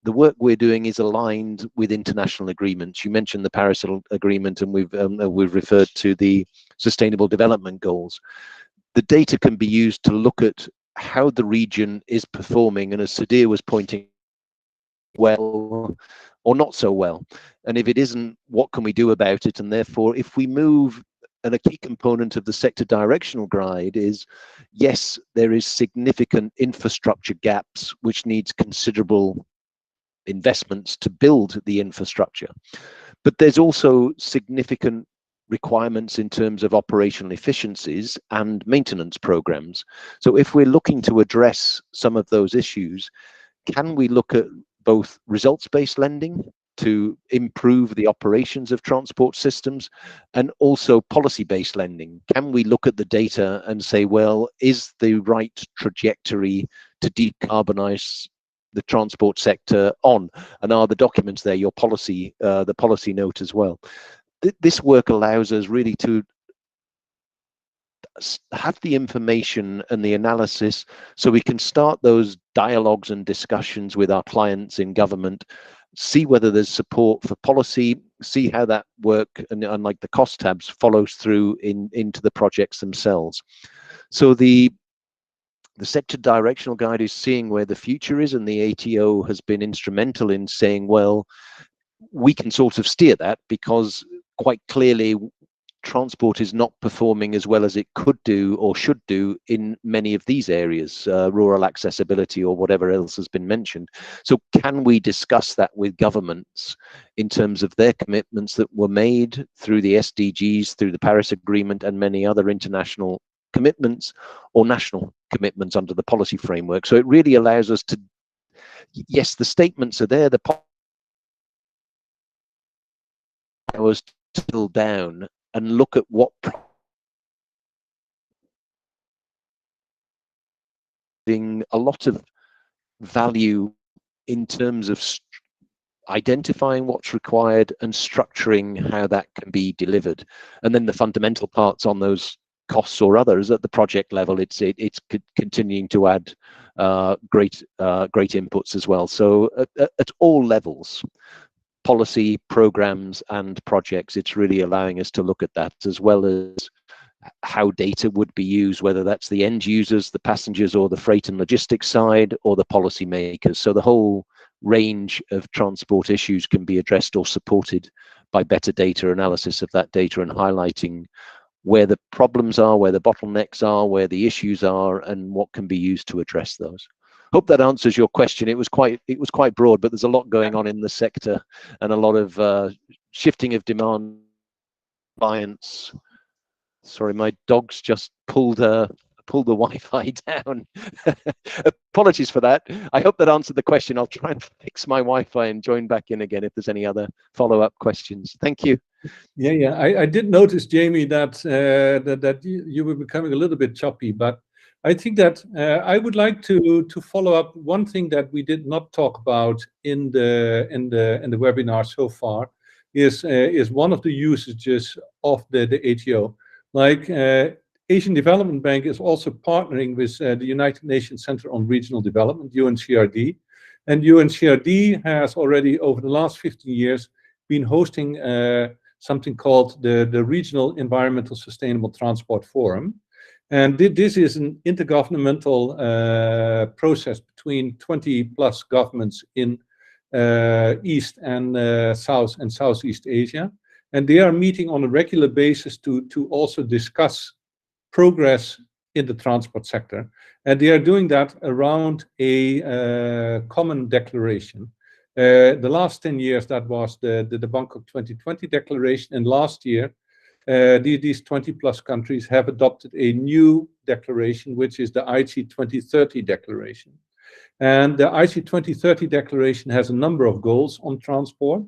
the work we're doing is aligned with international agreements. You mentioned the Paris Agreement, and we've referred to the Sustainable Development Goals. The data can be used to look at how the region is performing, and as Sadir was pointing, well or not so well. And if it isn't, what can we do about it? And therefore, if we move, and a key component of the sector directional guide is, yes, there is significant infrastructure gaps, which needs considerable investments to build the infrastructure. But there's also significant requirements in terms of operational efficiencies and maintenance programs. So if we're looking to address some of those issues, can we look at both results-based lending to improve the operations of transport systems, and also policy-based lending? Can we look at the data and say, well, is the right trajectory to decarbonize the transport sector on, and are the documents there, your policy, the policy note as well? This work allows us really to have the information and the analysis, so we can start those dialogues and discussions with our clients in government, see whether there's support for policy, see how that work, and unlike the cost tabs, follows through into the projects themselves. So the sector directional guide is seeing where the future is, and the ATO has been instrumental in saying, well, we can sort of steer that, because quite clearly transport is not performing as well as it could do or should do in many of these areas, rural accessibility or whatever else has been mentioned. So can we discuss that with governments in terms of their commitments that were made through the SDGs, through the Paris Agreement, and many other international commitments or national commitments under the policy framework? So it really allows us to, yes, the statements are there, the powers to drill down and look at what a lot of value in terms of identifying what's required and structuring how that can be delivered. And then the fundamental parts on those costs or others at the project level, it's continuing to add great inputs as well. So at all levels, policy, programs, and projects, it's really allowing us to look at that, as well as how data would be used, whether that's the end users, the passengers, or the freight and logistics side, or the policy makers. So the whole range of transport issues can be addressed or supported by better data analysis of that data, and highlighting where the problems are, where the bottlenecks are, where the issues are, and what can be used to address those. Hope that answers your question. It was quite broad, but there's a lot going on in the sector, and a lot of shifting of demand. Clients. Sorry, my dog's just pulled the Wi-Fi down. Apologies for that. I hope that answered the question. I'll try and fix my Wi-Fi and join back in again if there's any other follow-up questions. Thank you. Yeah. I did notice, Jamie, that that you were becoming a little bit choppy, but I think that I would like to follow up one thing that we did not talk about in the webinar so far is one of the usages of the ATO. Like Asian Development Bank is also partnering with the United Nations Center on Regional Development, UNCRD, And UNCRD has already, over the last 15 years, been hosting something called the Regional Environmental Sustainable Transport Forum. And this is an intergovernmental process between 20 plus governments in East and South and Southeast Asia. And they are meeting on a regular basis to also discuss progress in the transport sector. And they are doing that around a common declaration. The last 10 years, that was the Bangkok 2020 declaration. And last year, these 20 plus countries have adopted a new declaration, which is the IC 2030 declaration. And the IC 2030 declaration has a number of goals on transport.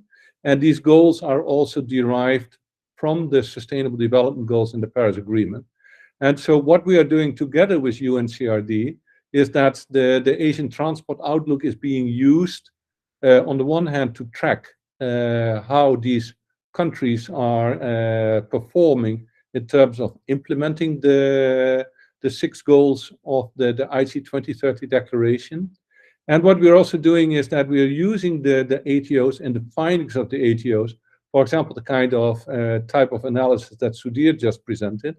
And these goals are also derived from the Sustainable Development Goals in the Paris Agreement. And so what we are doing together with UNCRD is that the Asian Transport Outlook is being used on the one hand to track how these countries are performing in terms of implementing the 6 goals of the IC 2030 declaration. And what we're also doing is that we are using the ATOs and the findings of the ATOs, for example, the kind of type of analysis that Sudhir just presented,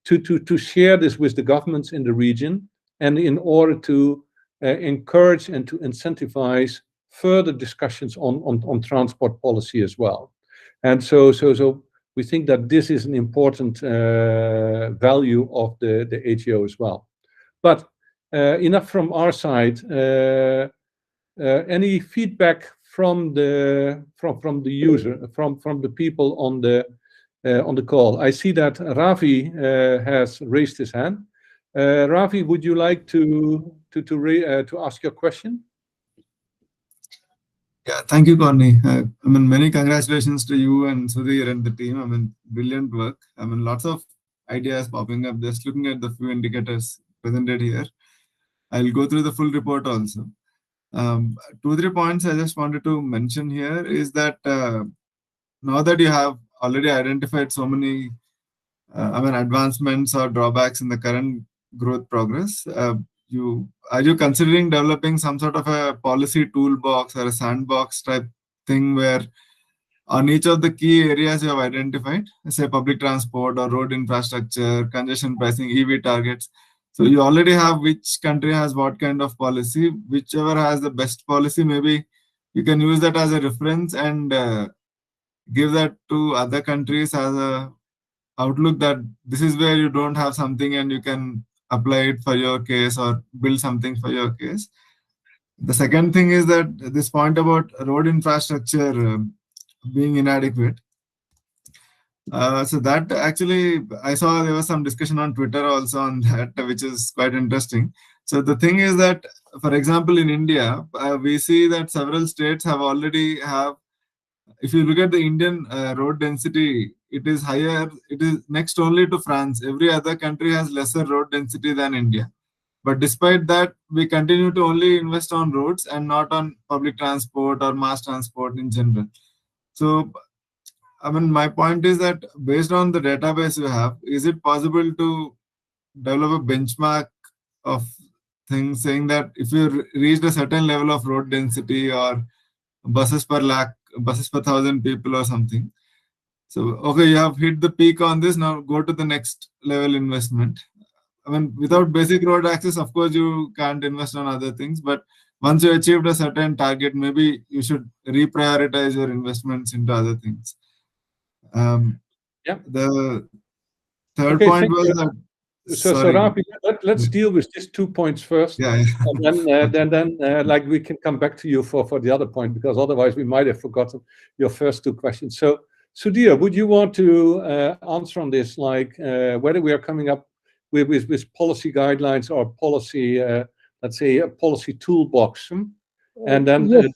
to share this with the governments in the region, and in order to encourage and to incentivize further discussions on transport policy as well. And so we think that this is an important value of the ATO as well. But enough from our side. Any feedback from the user, from the people on the call? I see that Ravi has raised his hand. Ravi, would you like to ask your question? Yeah, thank you, Corny. I mean, many congratulations to you and Sudhir and the team. I mean, brilliant work. I mean, lots of ideas popping up. Just looking at the few indicators presented here, I'll go through the full report also. 2-3 points I just wanted to mention here is that now that you have already identified so many advancements or drawbacks in the current growth progress, are you considering developing some sort of a policy toolbox or a sandbox type thing where on each of the key areas you have identified, say public transport or road infrastructure, congestion pricing, EV targets, so you already have which country has what kind of policy, whichever has the best policy, maybe you can use that as a reference and give that to other countries as a outlook that this is where you don't have something and you can apply it for your case or build something for your case. The second thing is that this point about road infrastructure being inadequate. So that actually, I saw there was some discussion on Twitter also on that, which is quite interesting. So the thing is that, for example, in India, we see that several states have already have, if you look at the Indian road density, it is higher, it is next only to France. Every other country has lesser road density than India. But despite that, we continue to only invest on roads and not on public transport or mass transport in general. So, I mean, my point is that based on the database you have, is it possible to develop a benchmark of things saying that if you reached a certain level of road density or buses per 1,000 people or something, so okay, you have hit the peak on this, now go to the next level investment. I mean, without basic road access, of course, you can't invest on other things. But once you achieved a certain target, maybe you should reprioritize your investments into other things. Yeah. The third Okay, point thank was you. that. So Sorry. Ravi, let's deal with these 2 points first. Yeah. And then like we can come back to you for the other point, because otherwise we might have forgotten your first 2 questions. So Sudhir, would you want to answer on this, like whether we are coming up with policy guidelines or policy, let's say a policy toolbox, and then Yes.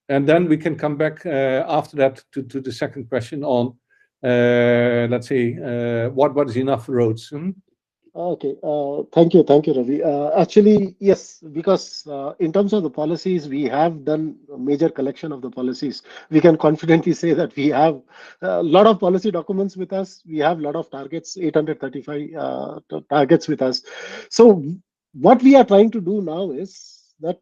and then we can come back after that to the second question on let's say what is enough roads. Okay, thank you, Ravi. Actually, yes, because in terms of the policies, we have done a major collection of the policies. We can confidently say that we have a lot of policy documents with us. We have a lot of targets, 835 targets with us. So what we are trying to do now is that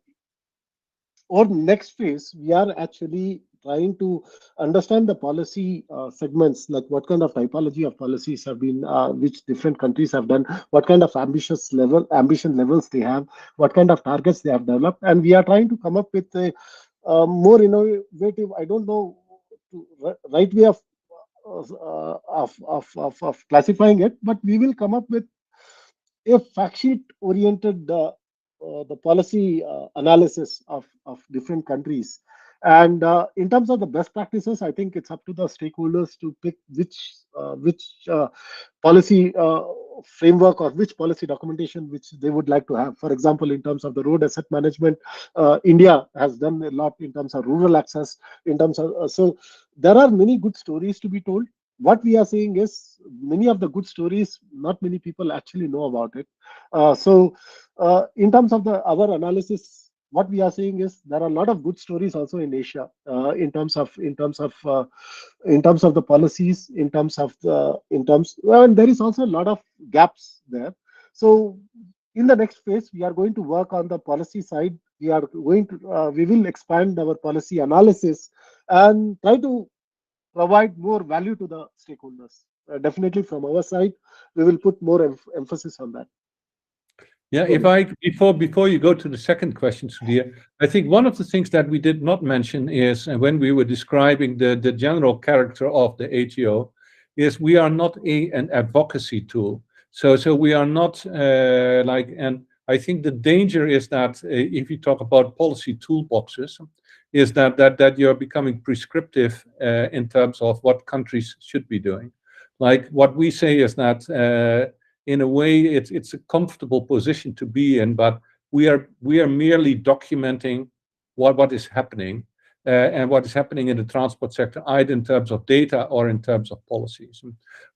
or next phase, we are actually trying to understand the policy segments, like what kind of typology of policies have been, which different countries have done, what kind of ambition levels they have, what kind of targets they have developed, and we are trying to come up with a more innovative, I don't know, right way of classifying it, but we will come up with a fact sheet oriented the policy analysis of different countries. And in terms of the best practices, I think it's up to the stakeholders to pick which policy framework or which policy documentation which they would like to have. For example, in terms of the road asset management, India has done a lot in terms of rural access, in terms of so there are many good stories to be told. What we are saying is many of the good stories, not many people actually know about it. In terms of our analysis, what we are saying is there are a lot of good stories also in Asia, in terms of the policies, and there is also a lot of gaps there. So in the next phase, we are going to work on the policy side. We will expand our policy analysis and try to provide more value to the stakeholders. Definitely from our side, we will put more emphasis on that. Yeah, if I before you go to the second question, Sudhir, I think one of the things that we did not mention is when we were describing the general character of the ATO, is we are not an advocacy tool. So we are not and I think the danger is that if you talk about policy toolboxes, is that you're becoming prescriptive in terms of what countries should be doing. Like what we say is that. In a way, it's a comfortable position to be in, but we are merely documenting what is happening and what is happening in the transport sector, either in terms of data or in terms of policies.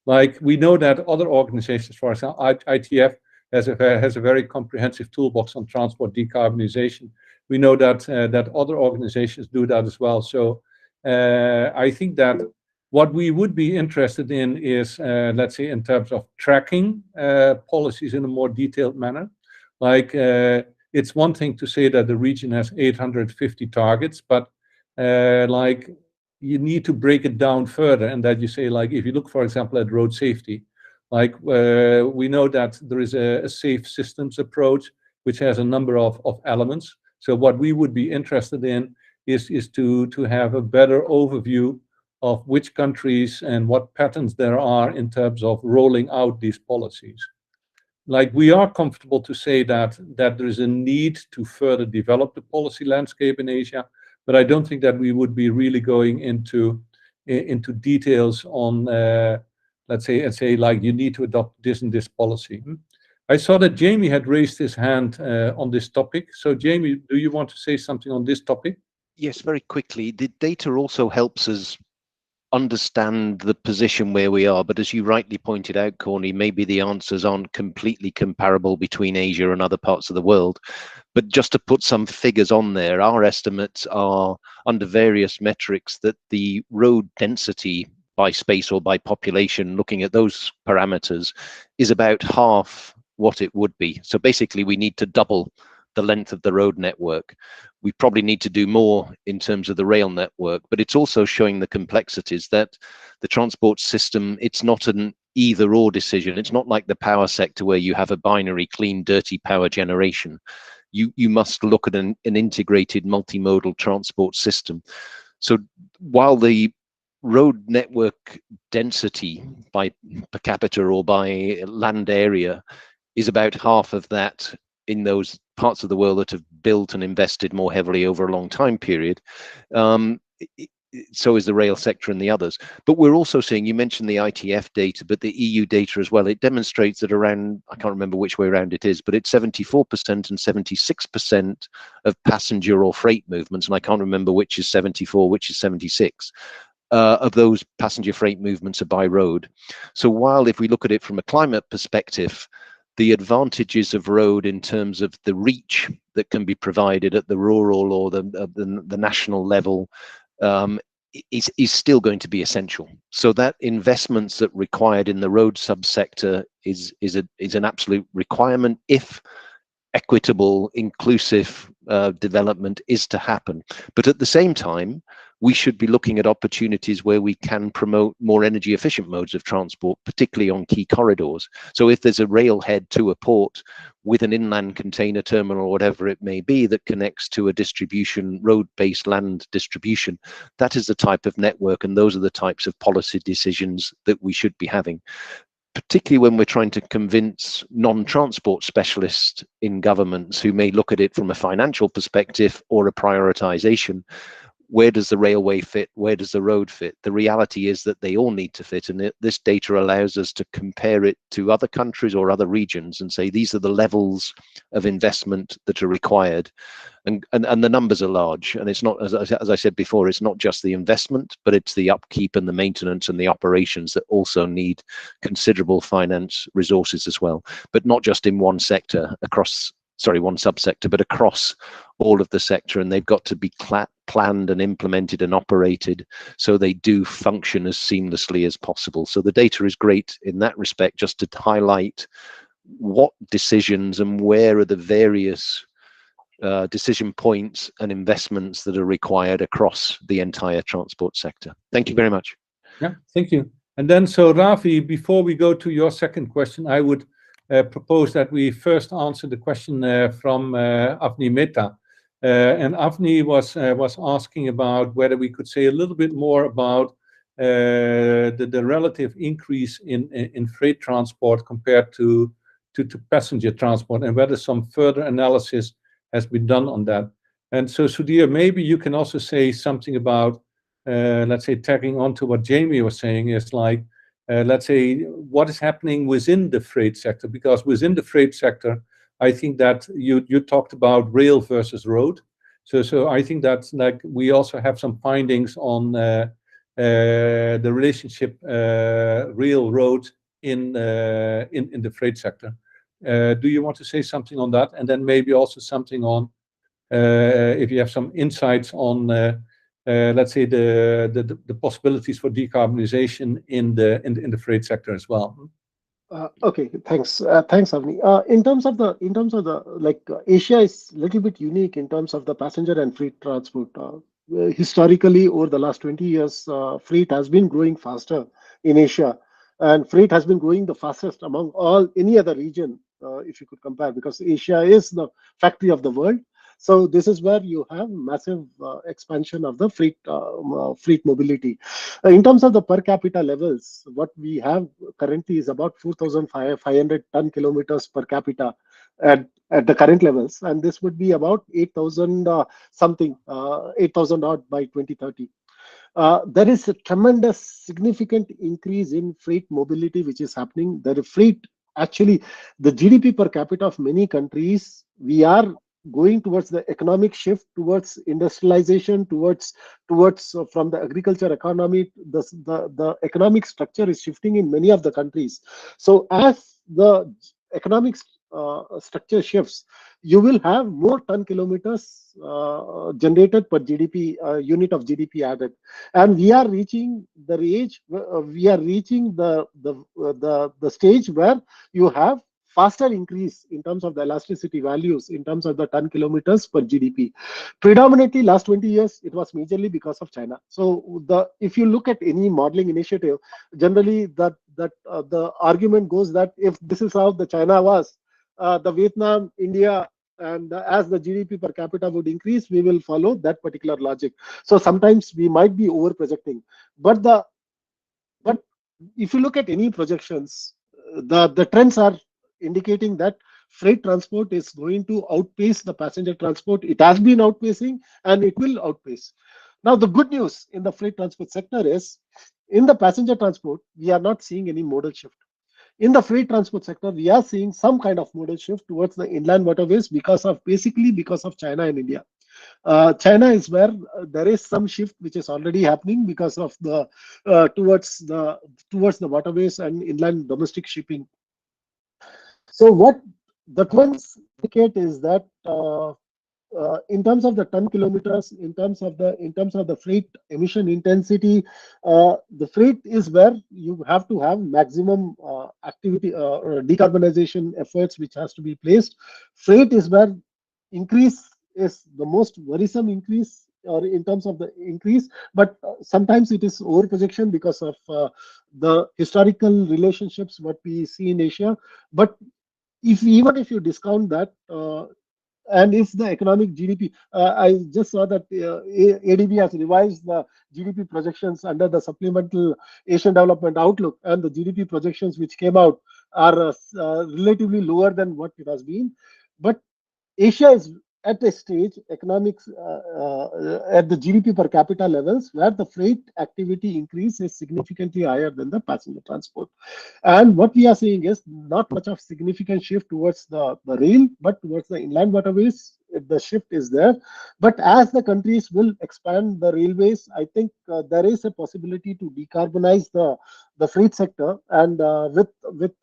Like we know that other organizations, for example, ITF has a very comprehensive toolbox on transport decarbonization. We know that that other organizations do that as well. So I think that what we would be interested in is, let's say, in terms of tracking policies in a more detailed manner. Like it's one thing to say that the region has 850 targets, but like you need to break it down further, and that you say, like, if you look, for example, at road safety, like we know that there is a safe systems approach which has a number of elements. So what we would be interested in is to have a better overview of which countries and what patterns there are in terms of rolling out these policies. Like we are comfortable to say that there is a need to further develop the policy landscape in Asia, but I don't think that we would be really going into details on, let's say like you need to adopt this and this policy. I saw that Jamie had raised his hand on this topic. So Jamie, do you want to say something on this topic? Yes, very quickly. The data also helps us understand the position where we are, but as you rightly pointed out, Corny, maybe the answers aren't completely comparable between Asia and other parts of the world. But just to put some figures on there, our estimates are under various metrics that the road density by space or by population, looking at those parameters, is about half what it would be. So basically we need to double the length of the road network. We probably need to do more in terms of the rail network, but it's also showing the complexities that the transport system, it's not an either or decision. It's not like the power sector where you have a binary clean, dirty power generation. You must look at an integrated multimodal transport system. So while the road network density by per capita or by land area is about half of that in those parts of the world that have built and invested more heavily over a long time period, so is the rail sector and the others. But we're also seeing, you mentioned the ITF data, but the EU data as well, it demonstrates that around, I can't remember which way around it is, but it's 74% and 76% of passenger or freight movements, and I can't remember which is 74, which is 76, of those passenger freight movements are by road. So while if we look at it from a climate perspective, the advantages of road in terms of the reach that can be provided at the rural or the national level is still going to be essential. So that investments that required in the road subsector is an absolute requirement if equitable, inclusive development is to happen. But at the same time, we should be looking at opportunities where we can promote more energy efficient modes of transport, particularly on key corridors. So if there's a railhead to a port with an inland container terminal or whatever it may be that connects to a distribution, road-based land distribution, that is the type of network, and those are the types of policy decisions that we should be having, particularly when we're trying to convince non-transport specialists in governments who may look at it from a financial perspective or a prioritization. Where does the railway fit? Where does the road fit? The reality is that they all need to fit, and this data allows us to compare it to other countries or other regions and say these are the levels of investment that are required. And the numbers are large, and it's not, as I said before, it's not just the investment, but it's the upkeep and the maintenance and the operations that also need considerable finance resources as well, but not just in one sector one subsector, but across all of the sector, and they've got to be planned and implemented and operated so they do function as seamlessly as possible. So the data is great in that respect, just to highlight what decisions and where are the various decision points and investments that are required across the entire transport sector. Thank you very much. Yeah, thank you. And then, so Ravi, before we go to your second question, I would propose that we first answer the question from Avni Mehta. And Avni was asking about whether we could say a little bit more about the relative increase in freight transport compared to passenger transport, and whether some further analysis has been done on that. And so, Sudhir, maybe you can also say something about, let's say, tagging on to what Jamie was saying, is like, let's say, what is happening within the freight sector? Because within the freight sector, I think that you talked about rail versus road. So I think that, like, we also have some findings on the relationship railroad in the freight sector. Do you want to say something on that? And then maybe also something on if you have some insights on let's say the possibilities for decarbonization in the freight sector as well. Okay, thanks, Avni. In terms of the like, Asia is a little bit unique in terms of the passenger and freight transport. Historically, over the last 20 years, freight has been growing faster in Asia, and freight has been growing the fastest among any other region, if you could compare, because Asia is the factory of the world. So this is where you have massive expansion of the freight mobility. In terms of the per capita levels, what we have currently is about 4,500 ton kilometers per capita at the current levels, and this would be about 8,000 8,000 odd by 2030. There is a tremendous significant increase in freight mobility which is happening. The freight, actually, the GDP per capita of many countries, we are going towards the economic shift, towards industrialization, towards from the agriculture economy. The economic structure is shifting in many of the countries. So as the economic structure shifts, you will have more ton kilometers generated per GDP unit of GDP added, and we are reaching the age. We are reaching the stage where you have faster increase in terms of the elasticity values, in terms of the ton kilometers per GDP. Predominantly, last 20 years, it was majorly because of China. So if you look at any modeling initiative, generally the argument goes that if this is how the China was, the Vietnam, India, and as the GDP per capita would increase, we will follow that particular logic. So sometimes we might be over projecting, but if you look at any projections, the trends are indicating that freight transport is going to outpace the passenger transport. It has been outpacing, and it will outpace. Now, the good news in the freight transport sector is, in the passenger transport, we are not seeing any modal shift. In the freight transport sector, we are seeing some kind of modal shift towards the inland waterways because of China and India. China is where there is some shift which is already happening because of the towards the waterways and inland domestic shipping. So what the trends indicate is that in terms of the ton kilometers, in terms of the freight emission intensity, the freight is where you have to have maximum activity or decarbonization efforts which has to be placed. Freight is where increase is the most worrisome increase, or in terms of the increase, but sometimes it is over projection because of the historical relationships what we see in Asia. But even if you discount that, and if the economic GDP, I just saw that ADB has revised the GDP projections under the supplemental Asian Development Outlook, and the GDP projections which came out are relatively lower than what it has been. But Asia is at a stage, economics at the GDP per capita levels, where the freight activity increase is significantly higher than the passenger transport. And what we are seeing is not much of significant shift towards the rail, but towards the inland waterways. The shift is there. But as the countries will expand the railways, I think there is a possibility to decarbonize the freight sector. And with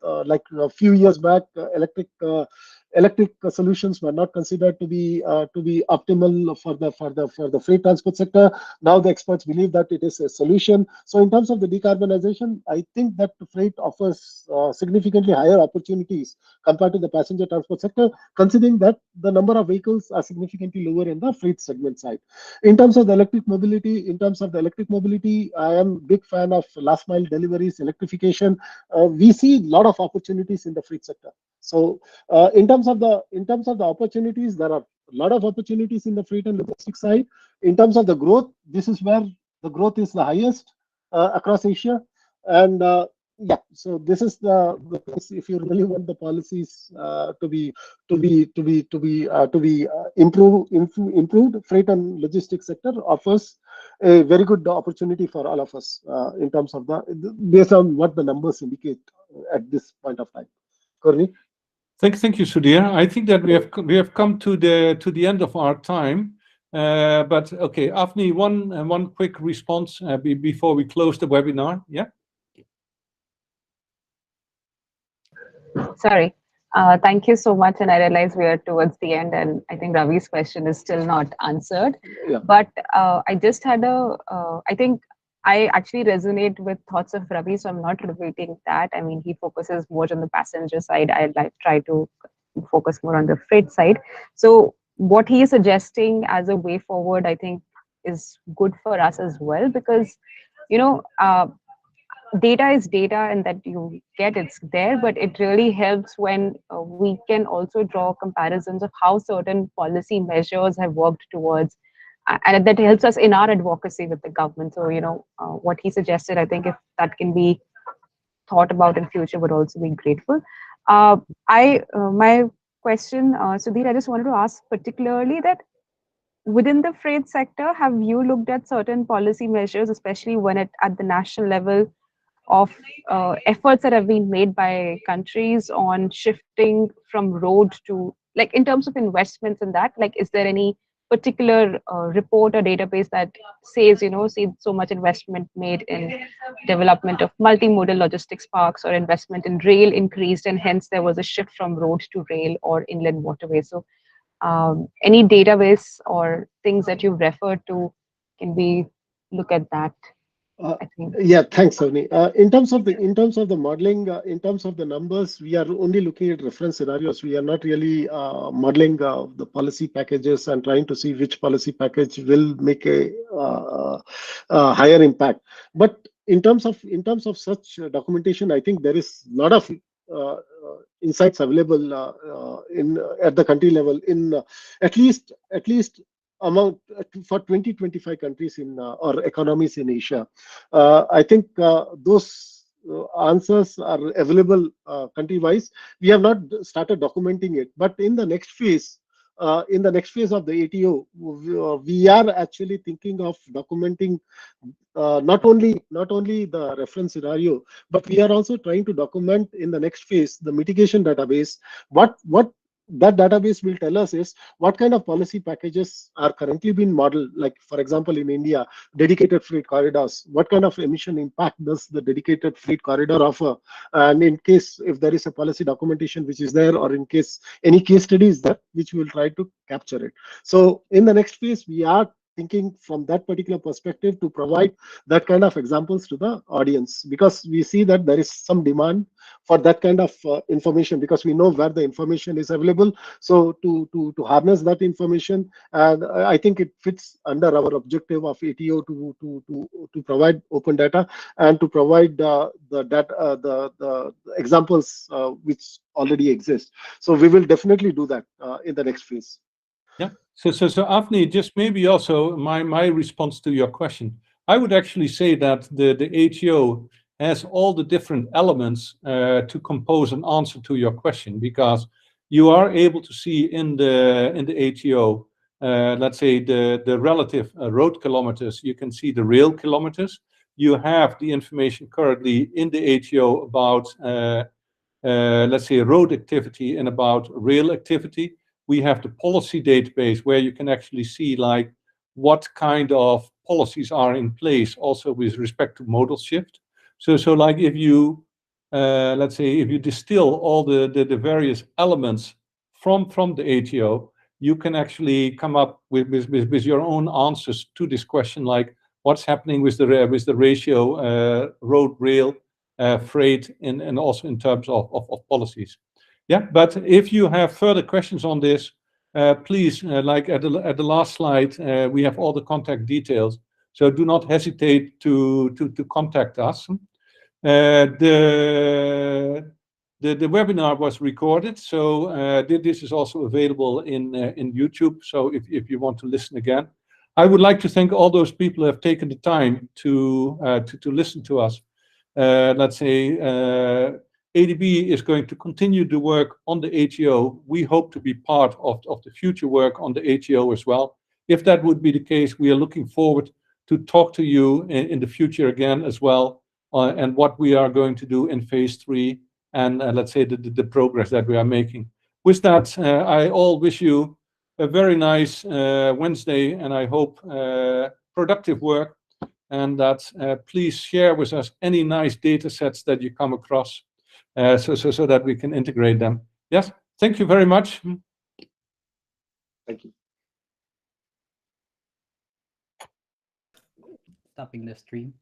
like a few years back, electric solutions were not considered to be optimal for the freight transport sector. Now the experts believe that it is a solution. So in terms of the decarbonization, I think that the freight offers significantly higher opportunities compared to the passenger transport sector, considering that the number of vehicles are significantly lower in the freight segment side. In terms of the electric mobility, I am a big fan of last mile deliveries, electrification. We see a lot of opportunities in the freight sector. So in terms of the opportunities, there are a lot of opportunities in the freight and logistics side. In terms of the growth, this is where the growth is the highest across Asia. And yeah, so this is the place. If you really want the policies to be improved, freight and logistics sector offers a very good opportunity for all of us in terms of based on what the numbers indicate at this point of time. Corny? Thank you, Sudhir. I think that we have come to the end of our time. But okay, Afni, one quick response before we close the webinar. Yeah. Sorry. Thank you so much. And I realize we are towards the end, and I think Ravi's question is still not answered. Yeah. But I just had I think I actually resonate with thoughts of Ravi, so I'm not repeating that. I mean, he focuses more on the passenger side. I like try to focus more on the freight side. So what he is suggesting as a way forward, I think, is good for us as well, because you know, data is data, and that you get, it's there, but it really helps when we can also draw comparisons of how certain policy measures have worked towards, and that helps us in our advocacy with the government. So what he suggested, I think if that can be thought about in future, would also be grateful. My question, Sudhir, I just wanted to ask particularly that within the freight sector, have you looked at certain policy measures, especially when at the national level, of efforts that have been made by countries on shifting from road to, like, in terms of investments in that, like, is there any particular report or database that says, see so much investment made in development of multimodal logistics parks, or investment in rail increased, and hence there was a shift from road to rail or inland waterways? So any database or things that you refer to, can we look at that? I think. Yeah, thanks, Avni. In terms of the modeling, in terms of the numbers, we are only looking at reference scenarios. We are not really modeling the policy packages and trying to see which policy package will make a higher impact. But in terms of such documentation, I think there is a lot of insights available at the country level in at least amount for 20-25 countries or economies in Asia. I think those answers are available country-wise. We have not started documenting it, but in the next phase of the ATO, we are actually thinking of documenting not only the reference scenario, but we are also trying to document in the next phase the mitigation database. What that database will tell us is what kind of policy packages are currently being modeled. Like, for example, in India, dedicated freight corridors, what kind of emission impact does the dedicated freight corridor offer? And in case if there is a policy documentation which is there, or in case any case study is there, which we will try to capture it. So in the next phase, we are thinking from that particular perspective to provide that kind of examples to the audience, because we see that there is some demand for that kind of information, because we know where the information is available. So to harness that information, and I think it fits under our objective of ATO to provide open data and to provide the data, the examples which already exist. So we will definitely do that in the next phase. Yeah. So Avni, just maybe also my response to your question. I would actually say that the ATO has all the different elements to compose an answer to your question, because you are able to see in the ATO, let's say the relative road kilometers. You can see the rail kilometers. You have the information currently in the ATO about let's say road activity and about rail activity. We have the policy database where you can actually see like what kind of policies are in place also with respect to modal shift. So like if you let's say if you distill all the various elements from the ATO, you can actually come up with your own answers to this question, like what's happening with the ratio road rail freight and also in terms of policies. Yeah, but if you have further questions on this, please, like at the last slide, we have all the contact details. So do not hesitate to contact us. The webinar was recorded, so this is also available in YouTube. So if you want to listen again, I would like to thank all those people who have taken the time to listen to us. Let's say ADB is going to continue to work on the ATO. We hope to be part of the future work on the ATO as well. If that would be the case, we are looking forward to talk to you in the future again as well, and what we are going to do in phase 3, and let's say the progress that we are making. With that, I all wish you a very nice Wednesday, and I hope productive work, and that please share with us any nice data sets that you come across, so that we can integrate them. Yes, thank you very much. Thank you. Stopping the stream.